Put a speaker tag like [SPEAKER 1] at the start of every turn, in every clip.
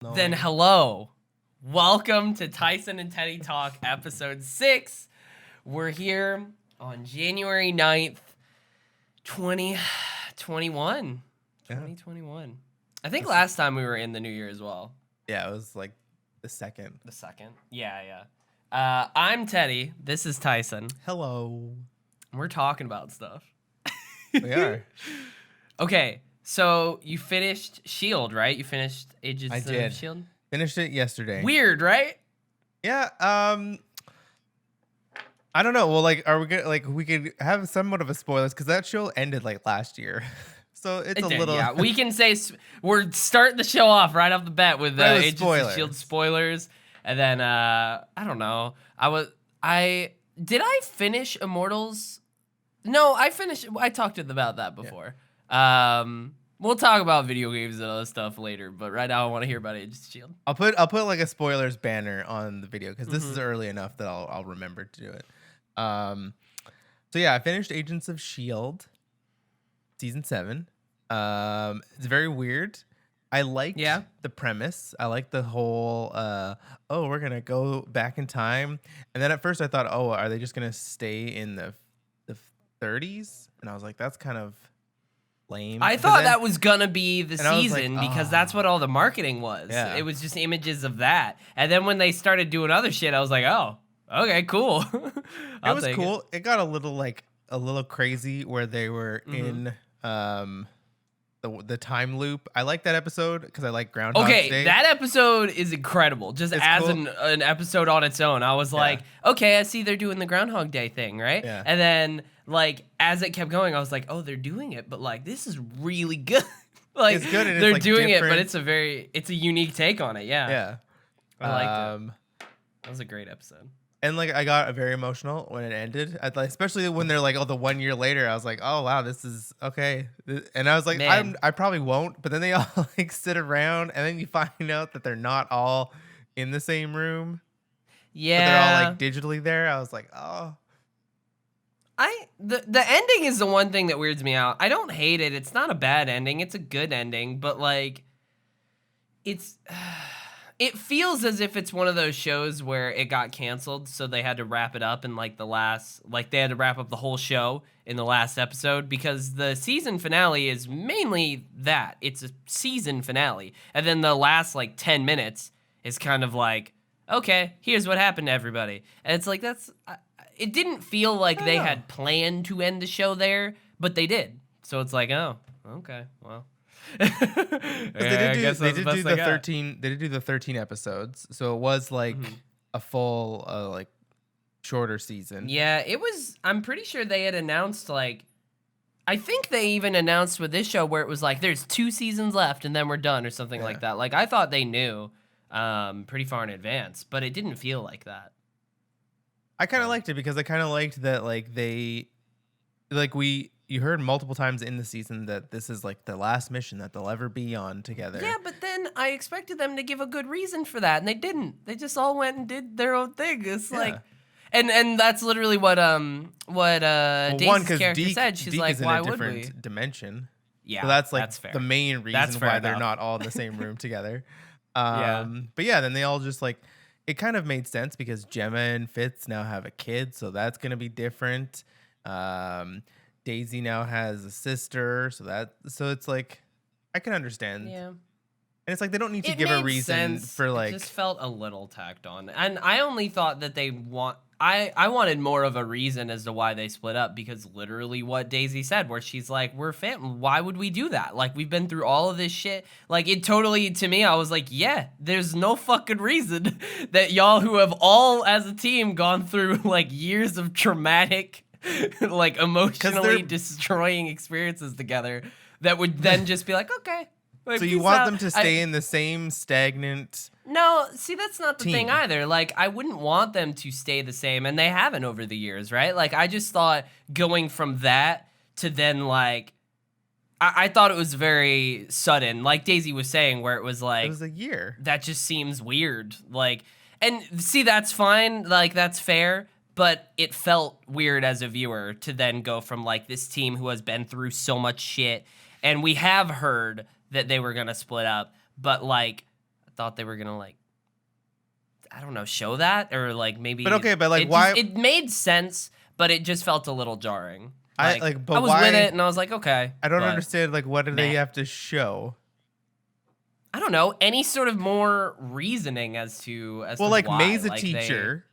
[SPEAKER 1] No.
[SPEAKER 2] Then hello. Welcome to Tyson and Teddy Talk episode 6. We're here on January 9th, 2021.
[SPEAKER 1] Yeah.
[SPEAKER 2] 2021. I think last time we were in the new year as well.
[SPEAKER 1] Yeah, it was like the second.
[SPEAKER 2] The second? Yeah. I'm Teddy. This is Tyson.
[SPEAKER 1] Hello.
[SPEAKER 2] We're talking about stuff.
[SPEAKER 1] We are.
[SPEAKER 2] Okay, so you finished Shield, right? You finished Agents
[SPEAKER 1] I did.
[SPEAKER 2] of Shield?
[SPEAKER 1] Finished it yesterday.
[SPEAKER 2] Weird, right?
[SPEAKER 1] Yeah. I don't know. Well, like, are we gonna we could have somewhat of a spoilers because that show ended like last year, so it's
[SPEAKER 2] It
[SPEAKER 1] a
[SPEAKER 2] did,
[SPEAKER 1] little.
[SPEAKER 2] yeah. We can say we're starting the show off right off the bat with Agents
[SPEAKER 1] spoilers.
[SPEAKER 2] of Shield spoilers, and then I don't know. Did I finish Immortals? No, I finished. I talked about that before. Yeah. We'll talk about video games and other stuff later, but right now I want to hear about Agents of Shield.
[SPEAKER 1] I'll put like a spoilers banner on the video because this is early enough that I'll remember to do it. So yeah, I finished Agents of Shield season 7. It's very weird. I like the premise. I like the whole we're gonna go back in time, and then at first I thought, oh, are they just gonna stay in the 30s? And I was like, that's kind of lame.
[SPEAKER 2] I thought that was gonna be the season because that's what all the marketing was.
[SPEAKER 1] Yeah.
[SPEAKER 2] It was just images of that, and then when they started doing other shit, I was like, oh, okay, cool.
[SPEAKER 1] It was cool. It got a little crazy where they were in the time loop. I like that episode because I like Groundhog Day.
[SPEAKER 2] Okay, that episode is incredible. Just it's as cool. an episode on its own. I was like, okay, I see they're doing the Groundhog Day thing, right?
[SPEAKER 1] Yeah.
[SPEAKER 2] And then like as it kept going, I was like, oh, they're doing it, but like this is really good. Like
[SPEAKER 1] it's good and
[SPEAKER 2] they're
[SPEAKER 1] it's, like,
[SPEAKER 2] doing
[SPEAKER 1] different.
[SPEAKER 2] it, but it's a unique take on it. Yeah.
[SPEAKER 1] Yeah.
[SPEAKER 2] I liked it. That was a great episode.
[SPEAKER 1] And like I got very emotional when it ended, especially when they're like, oh, the 1 year later. I was like, oh wow, this is okay. And I was like, I probably won't. But then they all like sit around, and then you find out that they're not all in the same room.
[SPEAKER 2] Yeah,
[SPEAKER 1] but they're all like digitally there. I was like, oh.
[SPEAKER 2] The ending is the one thing that weirds me out. I don't hate it. It's not a bad ending. It's a good ending, but like, it feels as if it's one of those shows where it got canceled, so they had to wrap it up in like they had to wrap up the whole show in the last episode because the season finale is mainly that. It's a season finale. And then the last like 10 minutes is kind of like, okay, here's what happened to everybody. And it's like, it didn't feel like they had planned to end the show there, but they did. So it's like, oh, okay, well.
[SPEAKER 1] They did do the 13 episodes, so it was like a full like shorter season.
[SPEAKER 2] Yeah, it was. I'm pretty sure they had announced like, I think they even announced with this show where it was like there's 2 seasons left and then we're done or something like that. Like I thought they knew pretty far in advance, but it didn't feel like that.
[SPEAKER 1] I kind of liked it because I kind of liked that like you heard multiple times in the season that this is like the last mission that they'll ever be on together.
[SPEAKER 2] Yeah, but then I expected them to give a good reason for that, and they didn't. They just all went and did their own thing. It's like, and that's literally what Daisy's character said. She's
[SPEAKER 1] Deke
[SPEAKER 2] like,
[SPEAKER 1] is in
[SPEAKER 2] why
[SPEAKER 1] a
[SPEAKER 2] would
[SPEAKER 1] different
[SPEAKER 2] we?
[SPEAKER 1] dimension.
[SPEAKER 2] Yeah,
[SPEAKER 1] so that's like
[SPEAKER 2] that's fair.
[SPEAKER 1] The main reason why they're not all in the same room together. But yeah, then they all just like, it kind of made sense because Gemma and Fitz now have a kid, so that's gonna be different. Daisy now has a sister, so it's like I can understand.
[SPEAKER 2] Yeah.
[SPEAKER 1] And it's like they don't need to give a reason for like.
[SPEAKER 2] It just felt a little tacked on, and I only thought that I wanted more of a reason as to why they split up because literally what Daisy said, where she's like, "We're family. Why would we do that? Like we've been through all of this shit. Like it totally to me, I was like, yeah, there's no fucking reason that y'all who have all as a team gone through like years of traumatic." Like emotionally destroying experiences together that would then just be like, okay. Like,
[SPEAKER 1] so you want them to stay in the same stagnant.
[SPEAKER 2] No, see, that's not the thing either. Like, I wouldn't want them to stay the same, and they haven't over the years, right? Like, I just thought going from that to then, like, I thought it was very sudden, like Daisy was saying, where it was like...
[SPEAKER 1] It was a year.
[SPEAKER 2] That just seems weird. Like, and see, that's fine. Like, that's fair. But it felt weird as a viewer to then go from like this team who has been through so much shit. And we have heard that they were going to split up. But like thought they were gonna like, I don't know, show that or like maybe.
[SPEAKER 1] But okay, but like
[SPEAKER 2] it
[SPEAKER 1] why?
[SPEAKER 2] it made sense, but it just felt a little jarring.
[SPEAKER 1] But
[SPEAKER 2] I was
[SPEAKER 1] why,
[SPEAKER 2] with it, and I was like, okay.
[SPEAKER 1] I don't
[SPEAKER 2] but
[SPEAKER 1] understand. Like, what do they
[SPEAKER 2] meh.
[SPEAKER 1] have to show?
[SPEAKER 2] I don't know, any sort of more reasoning as to
[SPEAKER 1] Well,
[SPEAKER 2] to
[SPEAKER 1] like
[SPEAKER 2] why.
[SPEAKER 1] May's a
[SPEAKER 2] like,
[SPEAKER 1] teacher.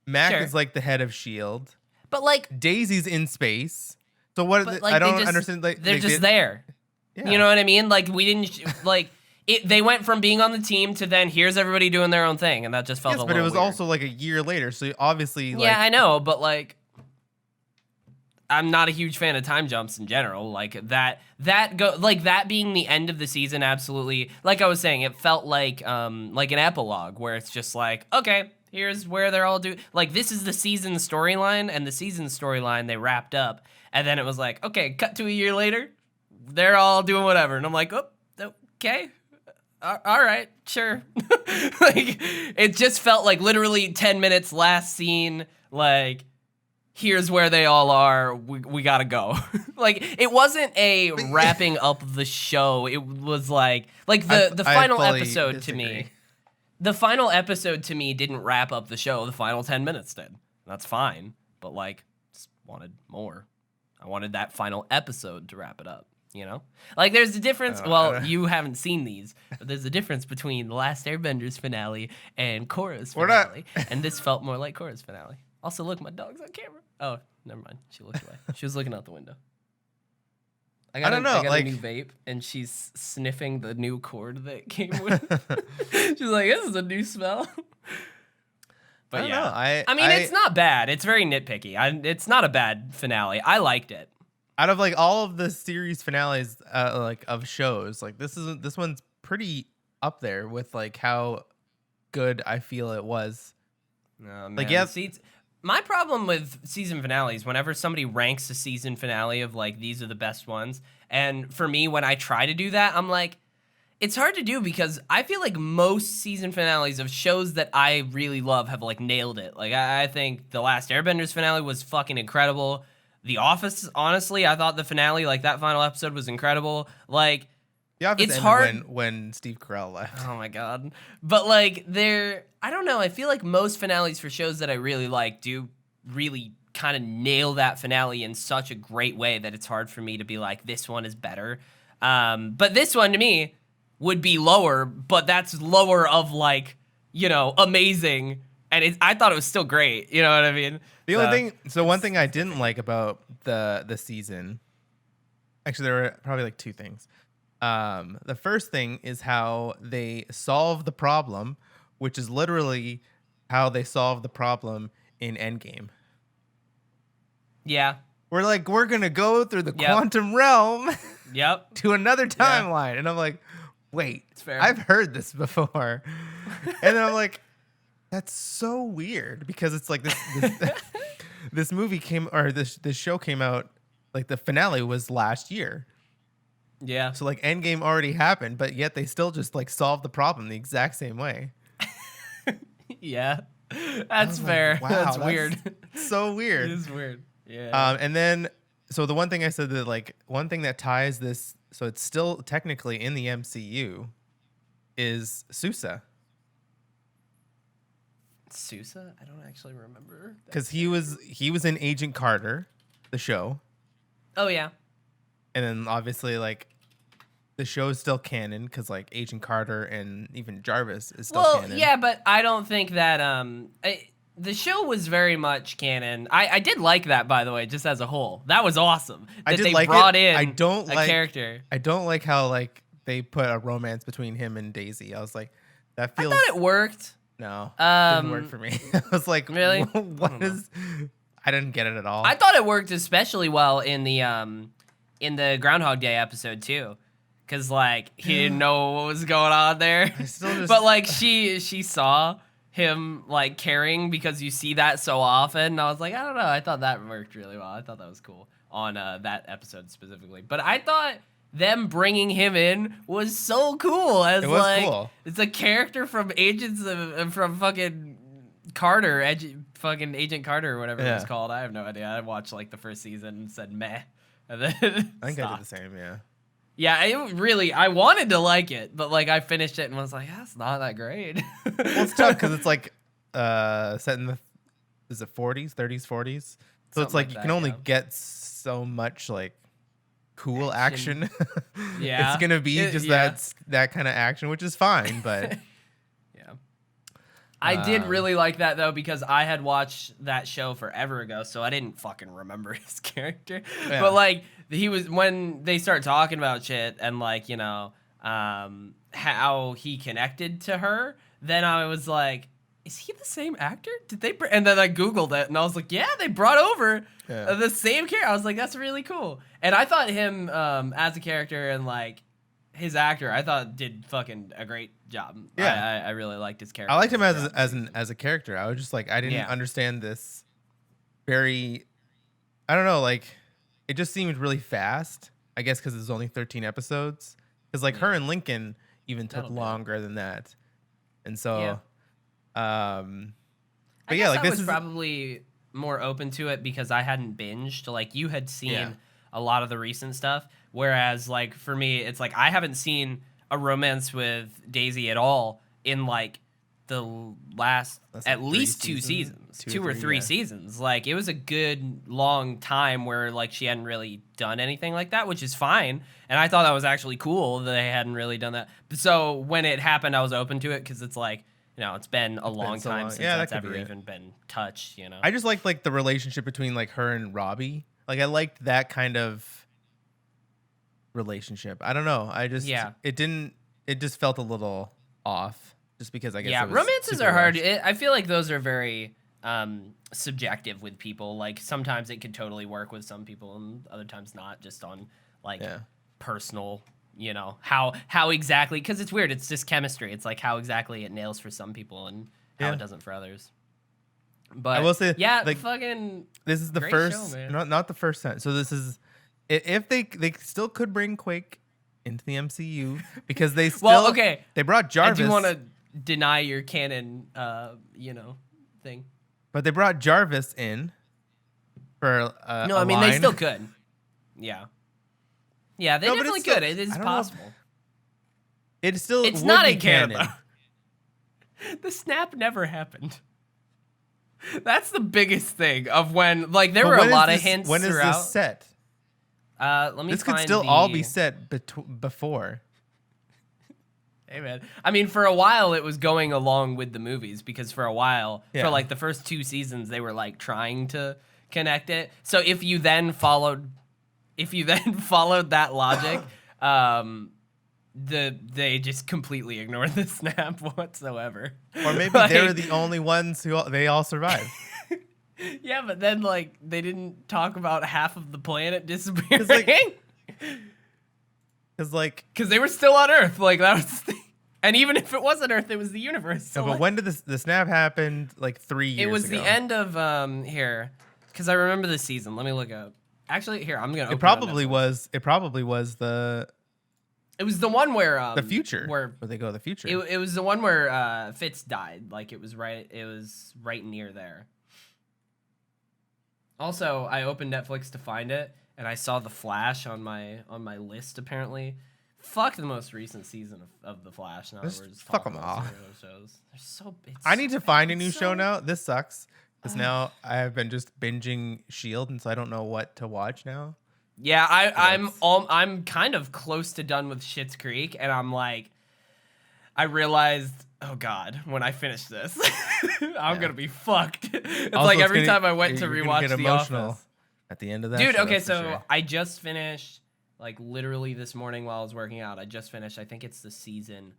[SPEAKER 1] Mac
[SPEAKER 2] Sure.
[SPEAKER 1] is like the head of Shield.
[SPEAKER 2] But like,
[SPEAKER 1] Daisy's in space. So what?
[SPEAKER 2] but
[SPEAKER 1] I
[SPEAKER 2] like
[SPEAKER 1] don't understand. Like
[SPEAKER 2] they're just there.
[SPEAKER 1] Yeah.
[SPEAKER 2] You know what I mean? Like we didn't like it. They went from being on the team to then here's everybody doing their own thing, and that just felt
[SPEAKER 1] Yes,
[SPEAKER 2] a
[SPEAKER 1] but
[SPEAKER 2] little
[SPEAKER 1] it was
[SPEAKER 2] weird.
[SPEAKER 1] also like a year later. So obviously,
[SPEAKER 2] Yeah, I know, but like, I'm not a huge fan of time jumps in general. Like that being the end of the season. Absolutely, like I was saying, it felt like an epilogue where it's just like, okay, here's where they're all like this is the season storyline, and the season storyline they wrapped up, and then it was like, okay, cut to a year later, they're all doing whatever, and I'm like, oh, okay. All right, sure. Like it just felt like literally 10 minutes last scene, like here's where they all are. We gotta go. Like it wasn't a wrapping up the show. It was like the final
[SPEAKER 1] fully
[SPEAKER 2] episode
[SPEAKER 1] disagree.
[SPEAKER 2] to me. The final episode to me didn't wrap up the show. The final 10 minutes did. That's fine. But like, just wanted more. I wanted that final episode to wrap it up. You know, like there's a difference. Well, you haven't seen these, but there's a difference between the Last Airbenders finale and Korra's finale, and this felt more like Korra's finale. Also, look, my dog's on camera. Oh, never mind. She looked away. She was looking out the window. I got a new vape, and she's sniffing the new cord that came with it. She's like, this is a new smell. But
[SPEAKER 1] I don't
[SPEAKER 2] yeah,
[SPEAKER 1] know.
[SPEAKER 2] I mean, it's not bad. It's very nitpicky. It's not a bad finale. I liked it.
[SPEAKER 1] Out of like all of the series finales, like of shows, like this one's pretty up there with like how good I feel it was.
[SPEAKER 2] Man.
[SPEAKER 1] Like, yeah.
[SPEAKER 2] See, my problem with season finales, whenever somebody ranks a season finale of like, these are the best ones, and for me, when I try to do that, I'm like, it's hard to do because I feel like most season finales of shows that I really love have like nailed it. Like, I think The Last Airbenders finale was fucking incredible. The Office, honestly, I thought the finale, like that final episode was incredible. Like,
[SPEAKER 1] The Office
[SPEAKER 2] it's
[SPEAKER 1] ended
[SPEAKER 2] hard
[SPEAKER 1] when Steve Carell left.
[SPEAKER 2] Oh my god. But like I don't know, I feel like most finales for shows that I really like do really kind of nail that finale in such a great way that it's hard for me to be like, this one is better. But this one to me would be lower, but that's lower of like, you know, amazing. And I thought it was still great. You know what I mean?
[SPEAKER 1] The only thing, so one thing I didn't like about the season, actually there were probably like two things. The first thing is how they solve the problem, which is literally how they solve the problem in Endgame.
[SPEAKER 2] Yeah.
[SPEAKER 1] We're gonna go through the quantum realm
[SPEAKER 2] Yep.
[SPEAKER 1] to another timeline. And I'm like, wait,
[SPEAKER 2] It's fair.
[SPEAKER 1] I've heard this before. And then I'm like, that's so weird because it's like this movie this show came out, like the finale was last year.
[SPEAKER 2] Yeah.
[SPEAKER 1] So like Endgame already happened, but yet they still just like solved the problem the exact same way.
[SPEAKER 2] Yeah. That's fair.
[SPEAKER 1] Wow,
[SPEAKER 2] that's weird.
[SPEAKER 1] So weird.
[SPEAKER 2] It is weird. Yeah.
[SPEAKER 1] And then so the one thing I said that like one thing that ties this, so it's still technically in the MCU, is Sousa.
[SPEAKER 2] Sousa? I don't actually remember.
[SPEAKER 1] Because he was in Agent Carter, the show.
[SPEAKER 2] Oh yeah.
[SPEAKER 1] And then obviously like the show is still canon because like Agent Carter and even Jarvis is still canon.
[SPEAKER 2] Well, yeah, but I don't think that the show was very much canon. I did like that, by the way, just as a whole. That was awesome. That
[SPEAKER 1] I did
[SPEAKER 2] they
[SPEAKER 1] like
[SPEAKER 2] brought
[SPEAKER 1] it.
[SPEAKER 2] in
[SPEAKER 1] I don't
[SPEAKER 2] a
[SPEAKER 1] like
[SPEAKER 2] character.
[SPEAKER 1] I don't like how like they put a romance between him and Daisy. I was like, that feels.
[SPEAKER 2] I thought it worked.
[SPEAKER 1] No, didn't work for me. I was like,
[SPEAKER 2] Really?
[SPEAKER 1] What is? I didn't get it at all.
[SPEAKER 2] I thought it worked especially well in the Groundhog Day episode too, because like he didn't know what was going on there, but like she saw him like caring because you see that so often. And I was like, I don't know. I thought that worked really well. I thought that was cool on that episode specifically. But I thought them bringing him in was so cool. As
[SPEAKER 1] It was
[SPEAKER 2] like
[SPEAKER 1] cool.
[SPEAKER 2] It's a character from from fucking Carter, fucking Agent Carter or whatever it was called. I have no idea. I watched like the first season and said meh, and then
[SPEAKER 1] I think I did
[SPEAKER 2] stopped.
[SPEAKER 1] the same. Yeah.
[SPEAKER 2] Yeah, I wanted to like it, but like I finished it and was like, that's not that great.
[SPEAKER 1] Well, it's tough because it's like set in the is it 40s, 30s, 40s. So it's
[SPEAKER 2] Something
[SPEAKER 1] like
[SPEAKER 2] like
[SPEAKER 1] you can
[SPEAKER 2] that,
[SPEAKER 1] only
[SPEAKER 2] yeah.
[SPEAKER 1] get so much like cool action. It's
[SPEAKER 2] Yeah.
[SPEAKER 1] gonna be just
[SPEAKER 2] Yeah.
[SPEAKER 1] that kind of action, which is fine, but
[SPEAKER 2] Yeah. I did
[SPEAKER 1] um,
[SPEAKER 2] really like that though because I had watched that show forever ago, so I didn't fucking remember his character.
[SPEAKER 1] yeah.
[SPEAKER 2] But like he was when they start talking about shit and like how he connected to her, then I was like, is he the same actor? Did they? And then I googled it and I was like, yeah, they brought over
[SPEAKER 1] Yeah.
[SPEAKER 2] the same character. I was like, that's really cool. And I thought him as a character and like his actor, I thought did fucking a great job.
[SPEAKER 1] Yeah.
[SPEAKER 2] I really liked his character.
[SPEAKER 1] I liked him as
[SPEAKER 2] throughout the
[SPEAKER 1] as
[SPEAKER 2] season.
[SPEAKER 1] as a character. I was just like I didn't
[SPEAKER 2] Yeah.
[SPEAKER 1] understand this very I don't know, like it just seemed really fast. I guess because it's only 13 episodes. Because like her
[SPEAKER 2] Yeah.
[SPEAKER 1] and Lincoln even took
[SPEAKER 2] That'll do it.
[SPEAKER 1] longer than that, and
[SPEAKER 2] Yeah.
[SPEAKER 1] so but
[SPEAKER 2] I
[SPEAKER 1] yeah,
[SPEAKER 2] guess
[SPEAKER 1] like
[SPEAKER 2] I
[SPEAKER 1] this
[SPEAKER 2] was
[SPEAKER 1] is
[SPEAKER 2] probably more open to it because I hadn't binged. Like you had seen
[SPEAKER 1] Yeah.
[SPEAKER 2] a lot of the recent stuff, whereas like for me, it's like I haven't seen a romance with Daisy at all in like the last
[SPEAKER 1] That's
[SPEAKER 2] at
[SPEAKER 1] like three
[SPEAKER 2] least two
[SPEAKER 1] seasons,
[SPEAKER 2] seasons,
[SPEAKER 1] two or
[SPEAKER 2] two or
[SPEAKER 1] three,
[SPEAKER 2] three
[SPEAKER 1] yeah.
[SPEAKER 2] seasons. Like it was a good long time where like she hadn't really done anything like that, which is fine. And I thought that was actually cool that they hadn't really done that. So when it happened, I was open to it because it's like it's been a long
[SPEAKER 1] so
[SPEAKER 2] time
[SPEAKER 1] long.
[SPEAKER 2] since
[SPEAKER 1] Yeah, that
[SPEAKER 2] that's
[SPEAKER 1] could be
[SPEAKER 2] ever
[SPEAKER 1] it.
[SPEAKER 2] even been touched.
[SPEAKER 1] I just liked like the relationship between like her and Robbie. Like I liked that kind of relationship. I don't know.
[SPEAKER 2] Yeah.
[SPEAKER 1] It just felt a little off just because I guess
[SPEAKER 2] Yeah,
[SPEAKER 1] it was
[SPEAKER 2] romances
[SPEAKER 1] super
[SPEAKER 2] are hard.
[SPEAKER 1] rushed.
[SPEAKER 2] I feel like those are very subjective with people. Like sometimes it could totally work with some people, and other times not. Just on like
[SPEAKER 1] Yeah.
[SPEAKER 2] personal, how exactly? Because it's weird. It's just chemistry. It's like how exactly it nails for some people and how
[SPEAKER 1] Yeah.
[SPEAKER 2] it doesn't for others. But
[SPEAKER 1] I will say
[SPEAKER 2] yeah,
[SPEAKER 1] like
[SPEAKER 2] fucking
[SPEAKER 1] this is the
[SPEAKER 2] great
[SPEAKER 1] first
[SPEAKER 2] show, man.
[SPEAKER 1] not the first time. So this is if they still could bring Quake into the MCU because they still
[SPEAKER 2] Well, okay.
[SPEAKER 1] they brought Jarvis.
[SPEAKER 2] I do want to deny your canon, thing.
[SPEAKER 1] But they brought Jarvis in for
[SPEAKER 2] No,
[SPEAKER 1] a
[SPEAKER 2] I mean they
[SPEAKER 1] line.
[SPEAKER 2] still could. Yeah. Yeah, they
[SPEAKER 1] No, but
[SPEAKER 2] definitely
[SPEAKER 1] it's still-
[SPEAKER 2] could. It is
[SPEAKER 1] I don't know if-
[SPEAKER 2] possible.
[SPEAKER 1] It still
[SPEAKER 2] It's
[SPEAKER 1] would
[SPEAKER 2] not
[SPEAKER 1] be
[SPEAKER 2] in canon.
[SPEAKER 1] canon.
[SPEAKER 2] Though. The snap never happened. That's the biggest thing of when like there
[SPEAKER 1] But
[SPEAKER 2] were a
[SPEAKER 1] when is
[SPEAKER 2] lot of
[SPEAKER 1] this-
[SPEAKER 2] hints
[SPEAKER 1] When is
[SPEAKER 2] throughout.
[SPEAKER 1] this set?
[SPEAKER 2] Let me
[SPEAKER 1] This could
[SPEAKER 2] find
[SPEAKER 1] still all
[SPEAKER 2] the-
[SPEAKER 1] be set before.
[SPEAKER 2] Hey man, I mean, for a while it was going along with the movies because for a while,
[SPEAKER 1] Yeah.
[SPEAKER 2] for like the first 2 seasons, they were like trying to connect it. So if you then followed that logic, they just completely ignored the snap whatsoever.
[SPEAKER 1] Or maybe
[SPEAKER 2] Like-
[SPEAKER 1] they were the only ones who they all survived.
[SPEAKER 2] Yeah, but then like they didn't talk about half of the planet disappearing
[SPEAKER 1] like- Because like,
[SPEAKER 2] because they were still on Earth. Like that was the thing. And even if it wasn't Earth, it was the universe. So
[SPEAKER 1] no, but
[SPEAKER 2] like,
[SPEAKER 1] when did the snap happen? Like 3 years
[SPEAKER 2] it was
[SPEAKER 1] ago.
[SPEAKER 2] the end of here, because I remember the season. Let me look up. Actually, here I'm gonna. Open
[SPEAKER 1] It
[SPEAKER 2] on
[SPEAKER 1] probably
[SPEAKER 2] Netflix.
[SPEAKER 1] was. It probably was the
[SPEAKER 2] It was the one where
[SPEAKER 1] the future
[SPEAKER 2] where
[SPEAKER 1] they go to the future.
[SPEAKER 2] it was the one where Fitz died. Like it was right near there. Also, I opened Netflix to find it, and I saw The Flash on my list. Apparently, fuck the most recent season of The Flash. Now
[SPEAKER 1] Just
[SPEAKER 2] we're just
[SPEAKER 1] fuck
[SPEAKER 2] talking
[SPEAKER 1] 'em
[SPEAKER 2] about
[SPEAKER 1] all.
[SPEAKER 2] superhero shows. They're so.
[SPEAKER 1] I need to find a new
[SPEAKER 2] so-
[SPEAKER 1] show now. This sucks because now I have been just binging Shield, and so I don't know what to watch now.
[SPEAKER 2] Yeah,
[SPEAKER 1] That's-
[SPEAKER 2] I'm kind of close to done with Schitt's Creek, and I'm like, I realized, oh god, when I finish this, I'm gonna be fucked. It's
[SPEAKER 1] Also,
[SPEAKER 2] like
[SPEAKER 1] it's
[SPEAKER 2] every
[SPEAKER 1] gonna-
[SPEAKER 2] time I went to
[SPEAKER 1] you're gonna
[SPEAKER 2] rewatch
[SPEAKER 1] get
[SPEAKER 2] The
[SPEAKER 1] emotional
[SPEAKER 2] Office.
[SPEAKER 1] at the end of that.
[SPEAKER 2] Dude,
[SPEAKER 1] show,
[SPEAKER 2] okay,
[SPEAKER 1] that's for
[SPEAKER 2] so
[SPEAKER 1] sure.
[SPEAKER 2] I just finished, like literally this morning while I was working out. I just finished. I think it's the season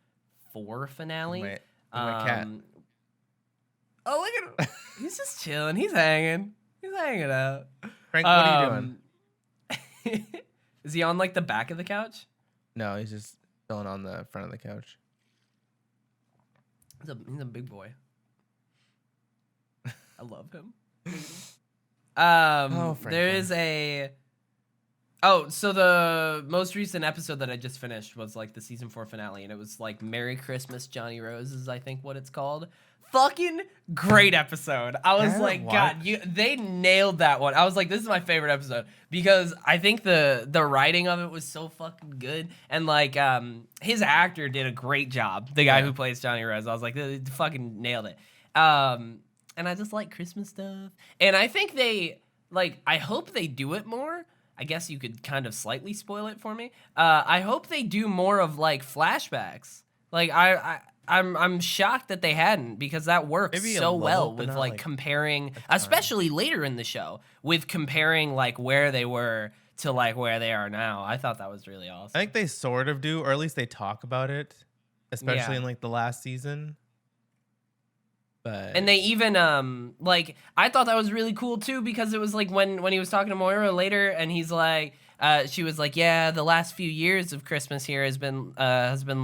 [SPEAKER 2] 4 finale.
[SPEAKER 1] My cat.
[SPEAKER 2] Oh, look at him. He's just chilling. He's hanging. He's hanging out.
[SPEAKER 1] Frank, what are you doing?
[SPEAKER 2] Is he on like the back of the couch?
[SPEAKER 1] No, he's just chilling on the front of the couch.
[SPEAKER 2] He's a big boy. I love him.
[SPEAKER 1] Oh, Frank,
[SPEAKER 2] There is a. Oh, so the most recent episode that I just finished was like the season 4 finale, and it was like "Merry Christmas, Johnny Rose" is I think what it's called. Fucking great episode. I was like, God, they nailed that one. I was like, this is my favorite episode because I think the writing of it was so fucking good, and like his actor did a great job. The guy who plays Johnny Rose, I was like, they fucking nailed it. And I just like Christmas stuff, and I think they like. I hope they do it more. I guess you could kind of slightly spoil it for me. I hope they do more of like flashbacks. Like I'm shocked that they hadn't because that works
[SPEAKER 1] Maybe
[SPEAKER 2] so
[SPEAKER 1] little,
[SPEAKER 2] well
[SPEAKER 1] but
[SPEAKER 2] with
[SPEAKER 1] not,
[SPEAKER 2] like comparing, especially later in the show, with comparing like where they were to like where they are now. I thought that was really awesome.
[SPEAKER 1] I think they sort of do, or at least they talk about it, especially in like the last season. But
[SPEAKER 2] and they even like I thought that was really cool too because it was like when he was talking to Moira later and he's like she was like, yeah, the last few years of Christmas here has been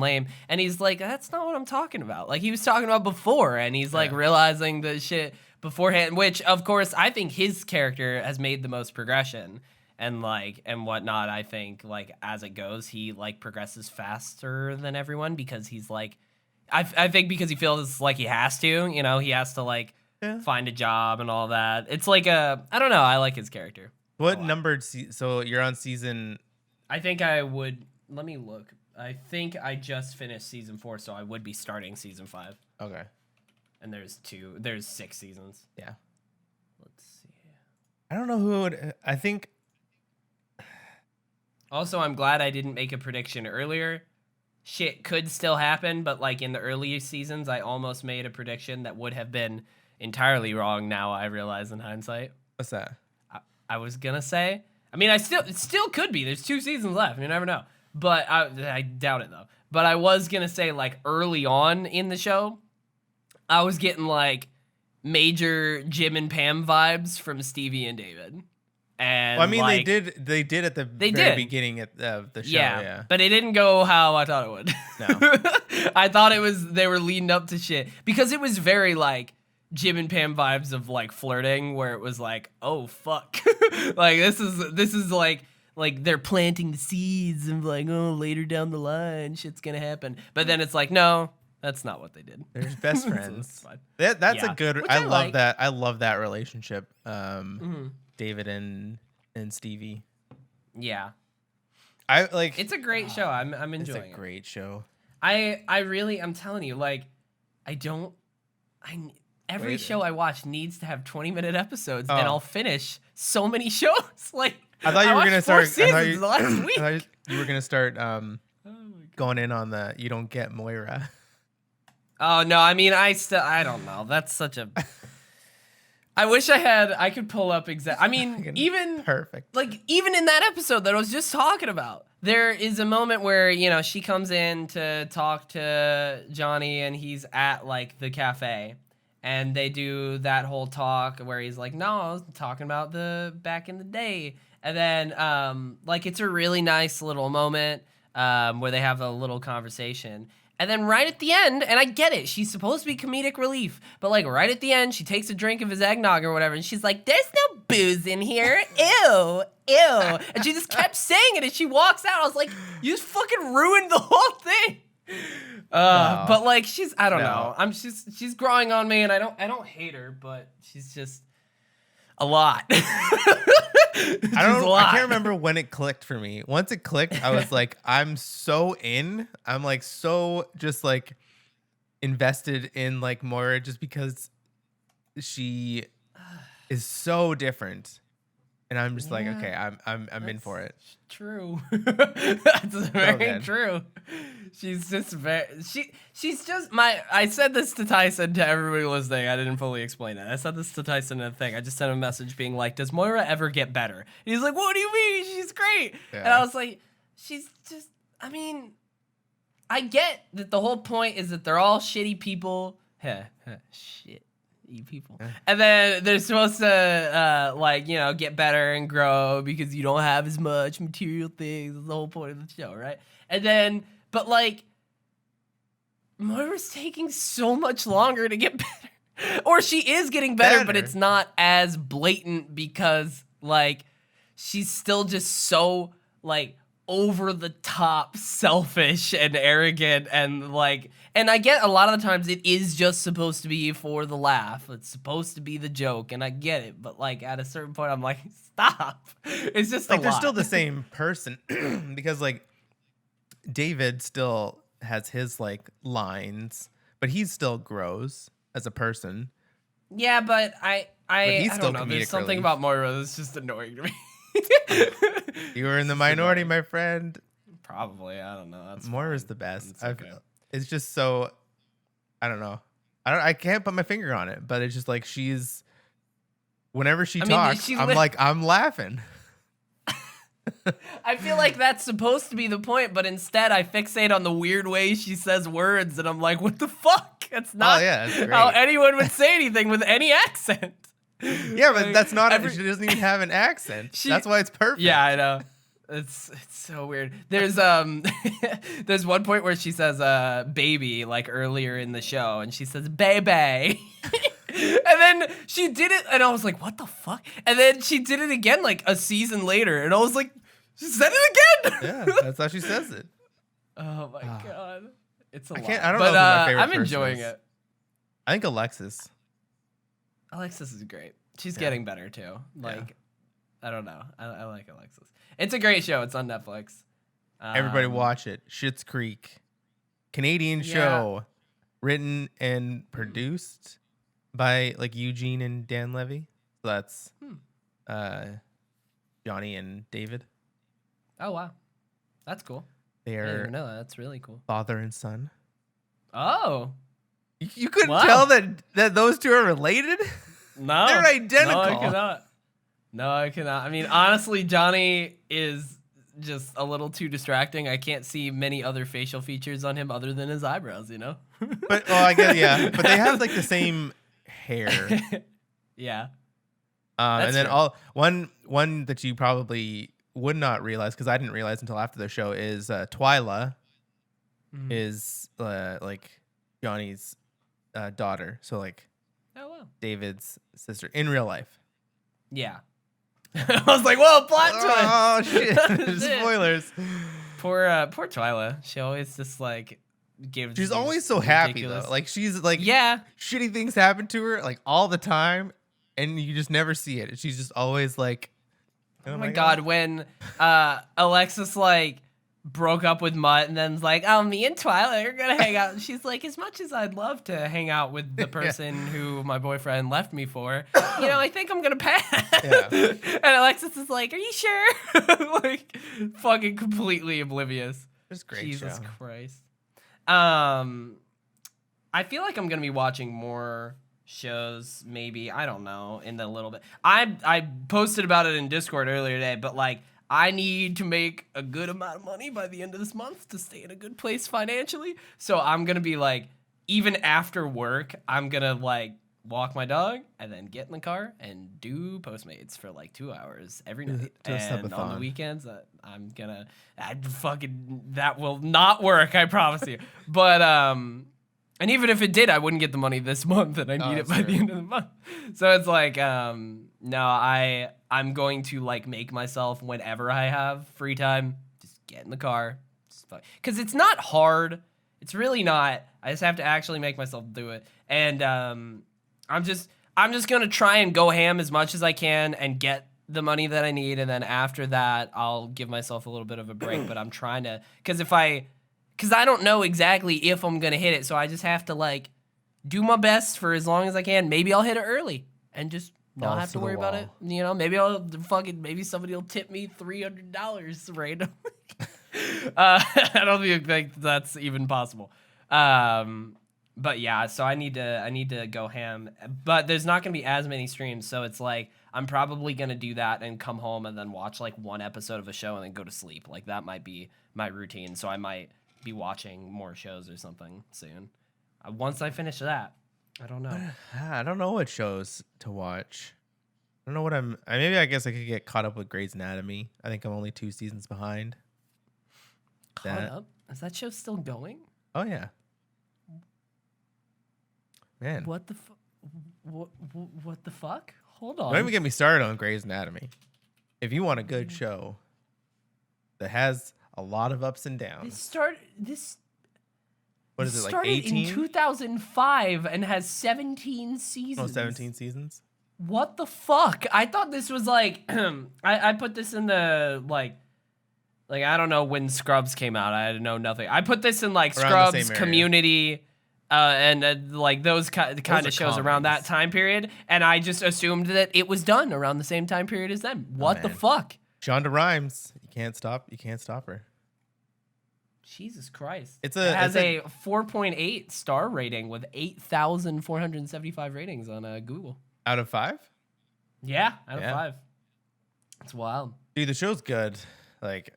[SPEAKER 2] lame, and he's like, that's not what I'm talking about. Like he was talking about before, and he's like realizing the shit beforehand, which of course I think his character has made the most progression and like and whatnot. I think like as it goes, he like progresses faster than everyone because he's like. I think because he feels like he has to, you know, he has to like find a job and all that. It's like I don't know. I like his character.
[SPEAKER 1] What numbered? So you're on season.
[SPEAKER 2] I think I would. Let me look. I think I just finished season 4, so I would be starting season 5.
[SPEAKER 1] Okay.
[SPEAKER 2] And there's 6 seasons.
[SPEAKER 1] Yeah.
[SPEAKER 2] Let's see.
[SPEAKER 1] I don't know who would. I think.
[SPEAKER 2] Also, I'm glad I didn't make a prediction earlier. Shit could still happen, but like in the earlier seasons, I almost made a prediction that would have been entirely wrong. Now I realize in hindsight.
[SPEAKER 1] What's that?
[SPEAKER 2] I was gonna say. I mean, it still could be. There's 2 seasons left. You never know. But I doubt it though. But I was gonna say like early on in the show, I was getting like major Jim and Pam vibes from Stevie and David. And
[SPEAKER 1] well, I mean,
[SPEAKER 2] like,
[SPEAKER 1] they did at the very beginning of the show. Yeah,
[SPEAKER 2] but it didn't go how I thought it would.
[SPEAKER 1] No.
[SPEAKER 2] I thought they were leading up to shit because it was very like Jim and Pam vibes of like flirting, where it was like, oh fuck, like this is like they're planting the seeds and like, oh, later down the line shit's gonna happen, but then it's like, no, that's not what they did.
[SPEAKER 1] They're just best friends.
[SPEAKER 2] So
[SPEAKER 1] That's a good.
[SPEAKER 2] Which
[SPEAKER 1] I
[SPEAKER 2] I
[SPEAKER 1] love
[SPEAKER 2] like.
[SPEAKER 1] that. I love that relationship. David and Stevie.
[SPEAKER 2] Yeah,
[SPEAKER 1] I like.
[SPEAKER 2] it's a great show. I'm enjoying it.
[SPEAKER 1] It's a great show.
[SPEAKER 2] I'm telling you, like, every
[SPEAKER 1] Wait.
[SPEAKER 2] show I watch needs to have 20-minute episodes, and I'll finish so many shows. Like,
[SPEAKER 1] I thought you were gonna
[SPEAKER 2] watched 4
[SPEAKER 1] start.
[SPEAKER 2] seasons last week.
[SPEAKER 1] I thought you were gonna start going in on the you don't get Moira.
[SPEAKER 2] Oh no, I mean, I don't know. That's such a. I wish I could pull up I mean, even
[SPEAKER 1] perfect.
[SPEAKER 2] Like even in that episode that I was just talking about, there is a moment where, you know, she comes in to talk to Johnny and he's at like the cafe and they do that whole talk where he's like, no, I was talking about the back in the day. And then like it's a really nice little moment where they have a little conversation. And then right at the end, and I get it, she's supposed to be comedic relief, but like right at the end, she takes a drink of his eggnog or whatever, and she's like, there's no booze in here. Ew, ew. And she just kept saying it, and she walks out. I was like, you just fucking ruined the whole thing.
[SPEAKER 1] No.
[SPEAKER 2] But like, I don't know. She's growing on me, and I don't hate her, but she's just a lot.
[SPEAKER 1] I can't remember when it clicked for me. Once it clicked, I was like, I'm so in. I'm like so just like invested in like Moira just because she is so different. And I'm just like, okay, I'm in for it.
[SPEAKER 2] True. That's very
[SPEAKER 1] good.
[SPEAKER 2] true. She's just she's just I said this to Tyson, to everybody listening. I didn't fully explain it. I said this to Tyson in a thing. I just sent him a message being like, does Moira ever get better? And he's like, what do you mean? She's great.
[SPEAKER 1] Yeah.
[SPEAKER 2] And I was like, she's just, I mean, I get that the whole point is that they're all shitty people. Shit. You people.
[SPEAKER 1] Yeah.
[SPEAKER 2] And then they're supposed to like, you know, get better and grow because you don't have as much material things. That's the whole point of the show, right? And then, but like, Moira's taking so much longer to get better. Or she is getting better, but it's not as blatant because like she's still just so like over the top selfish and arrogant and like, and I get a lot of the times it is just supposed to be for the laugh. It's supposed to be the joke, and I get it, but like at a certain point I'm like, stop. It's just
[SPEAKER 1] like
[SPEAKER 2] a
[SPEAKER 1] they're
[SPEAKER 2] lot.
[SPEAKER 1] still the same person because like David still has his like lines, but he still grows as a person.
[SPEAKER 2] Yeah, but I
[SPEAKER 1] he's still
[SPEAKER 2] don't know. There's
[SPEAKER 1] comedic
[SPEAKER 2] something
[SPEAKER 1] relief.
[SPEAKER 2] about Moira that's just annoying to me.
[SPEAKER 1] You were in the minority, my friend.
[SPEAKER 2] Probably, I don't know. That's
[SPEAKER 1] Moira's
[SPEAKER 2] fine.
[SPEAKER 1] the best.
[SPEAKER 2] It's okay.
[SPEAKER 1] It's just so, I don't know. I can't put my finger on it, but it's just like she's. Whenever she talks, I'm laughing.
[SPEAKER 2] I feel like that's supposed to be the point, but instead I fixate on the weird way she says words, and I'm like, what the fuck? That's not
[SPEAKER 1] that's great.
[SPEAKER 2] how anyone would say anything with any accent.
[SPEAKER 1] Yeah, but that's not. She doesn't even have an accent. That's why it's perfect.
[SPEAKER 2] Yeah, I know. It's so weird. There's there's one point where she says baby like earlier in the show, and she says baby. And then she did it, and I was like, what the fuck? And then she did it again like a season later, and I was like, she said it again.
[SPEAKER 1] Yeah, that's how she says it.
[SPEAKER 2] Oh my god. It's a lot.
[SPEAKER 1] I don't know who my favorite
[SPEAKER 2] I'm
[SPEAKER 1] person
[SPEAKER 2] enjoying
[SPEAKER 1] is.
[SPEAKER 2] it.
[SPEAKER 1] I think Alexis.
[SPEAKER 2] Alexis is great. She's getting better too. Like, I don't know. I like Alexis. It's a great show. It's on Netflix.
[SPEAKER 1] Everybody watch it. Schitt's Creek. Canadian show. Written and produced by like Eugene and Dan Levy. So that's Johnny and David.
[SPEAKER 2] Oh, wow. That's cool.
[SPEAKER 1] They
[SPEAKER 2] I didn't
[SPEAKER 1] are
[SPEAKER 2] even know that. That's really cool.
[SPEAKER 1] father and son.
[SPEAKER 2] Oh.
[SPEAKER 1] You couldn't tell that those two are related?
[SPEAKER 2] No.
[SPEAKER 1] They're identical.
[SPEAKER 2] No, I cannot. No, I cannot. I mean, honestly, Johnny is just a little too distracting. I can't see many other facial features on him other than his eyebrows, you know?
[SPEAKER 1] But, I guess, yeah. But they have like the same hair.
[SPEAKER 2] Yeah.
[SPEAKER 1] And then one that you probably would not realize, because I didn't realize until after the show, is Twyla is like Johnny's daughter. So like David's sister in real life.
[SPEAKER 2] Yeah. I was like, whoa, plot twist.
[SPEAKER 1] Oh shit. Spoilers.
[SPEAKER 2] Poor Twyla. She always just like gives.
[SPEAKER 1] She's always so happy though. Like she's like shitty things happen to her like all the time, and you just never see it. She's just always like,
[SPEAKER 2] oh my god, when Alexis like broke up with Mutt and then's like, oh, me and Twyla are gonna hang out. And she's like, as much as I'd love to hang out with the person who my boyfriend left me for, you know, I think I'm gonna pass. Yeah. And Alexis is like, are you sure? Like, fucking completely oblivious.
[SPEAKER 1] It's great.
[SPEAKER 2] Jesus Christ. I feel like I'm gonna be watching more shows, maybe, I don't know, in the little bit. I posted about it in Discord earlier today, but like, I need to make a good amount of money by the end of this month to stay in a good place financially. So I'm going to be like, even after work, I'm going to like walk my dog and then get in the car and do Postmates for like 2 hours every night. And on the weekends, I'm going to, that will not work, I promise you. But, and even if it did, I wouldn't get the money this month, and I need it by the end of the month. So it's like, no, I'm going to like make myself whenever I have free time, just get in the car, because it's not hard. It's really not. I just have to actually make myself do it, and I'm just gonna try and go ham as much as I can and get the money that I need, and then after that, I'll give myself a little bit of a break. But I'm trying to, because I don't know exactly if I'm going to hit it, so I just have to, like, do my best for as long as I can. Maybe I'll hit it early and just not have to worry about it. You know, maybe maybe somebody will tip me $300 randomly. I don't even think that's even possible. But yeah, so I need to go ham. But there's not going to be as many streams, so it's like, I'm probably going to do that and come home and then watch, like, one episode of a show and then go to sleep. Like, that might be my routine, so I might be watching more shows or something soon. Once I finish that, I don't know.
[SPEAKER 1] I don't know what shows to watch. I don't know what maybe I guess I could get caught up with Grey's Anatomy. I think I'm only 2 seasons behind.
[SPEAKER 2] Caught up? Is that show still going?
[SPEAKER 1] Oh yeah. Man.
[SPEAKER 2] What the fuck? Hold on.
[SPEAKER 1] Don't even get me started on Grey's Anatomy. if you want a good show that has a lot of ups and
[SPEAKER 2] This
[SPEAKER 1] downs, what is it, like
[SPEAKER 2] started
[SPEAKER 1] 18?
[SPEAKER 2] in 2005 and has 17 seasons.
[SPEAKER 1] 17 seasons?
[SPEAKER 2] What the fuck? I thought this was like I put this in the like I don't know when Scrubs came out. I know nothing. I put this in like
[SPEAKER 1] Around the same
[SPEAKER 2] Scrubs,
[SPEAKER 1] area.
[SPEAKER 2] Community, and like those kind
[SPEAKER 1] are
[SPEAKER 2] of shows around that
[SPEAKER 1] comedies.
[SPEAKER 2] time period, and I just assumed that it was done around the same time period as them. What the
[SPEAKER 1] man.
[SPEAKER 2] fuck?
[SPEAKER 1] Shonda Rhimes, you can't stop her.
[SPEAKER 2] Jesus Christ!
[SPEAKER 1] It
[SPEAKER 2] has a 4.8 star rating with 8,475 ratings on Google.
[SPEAKER 1] Out of 5?
[SPEAKER 2] Yeah, out of
[SPEAKER 1] Yeah.
[SPEAKER 2] 5. It's wild.
[SPEAKER 1] Dude, the show's good. Like,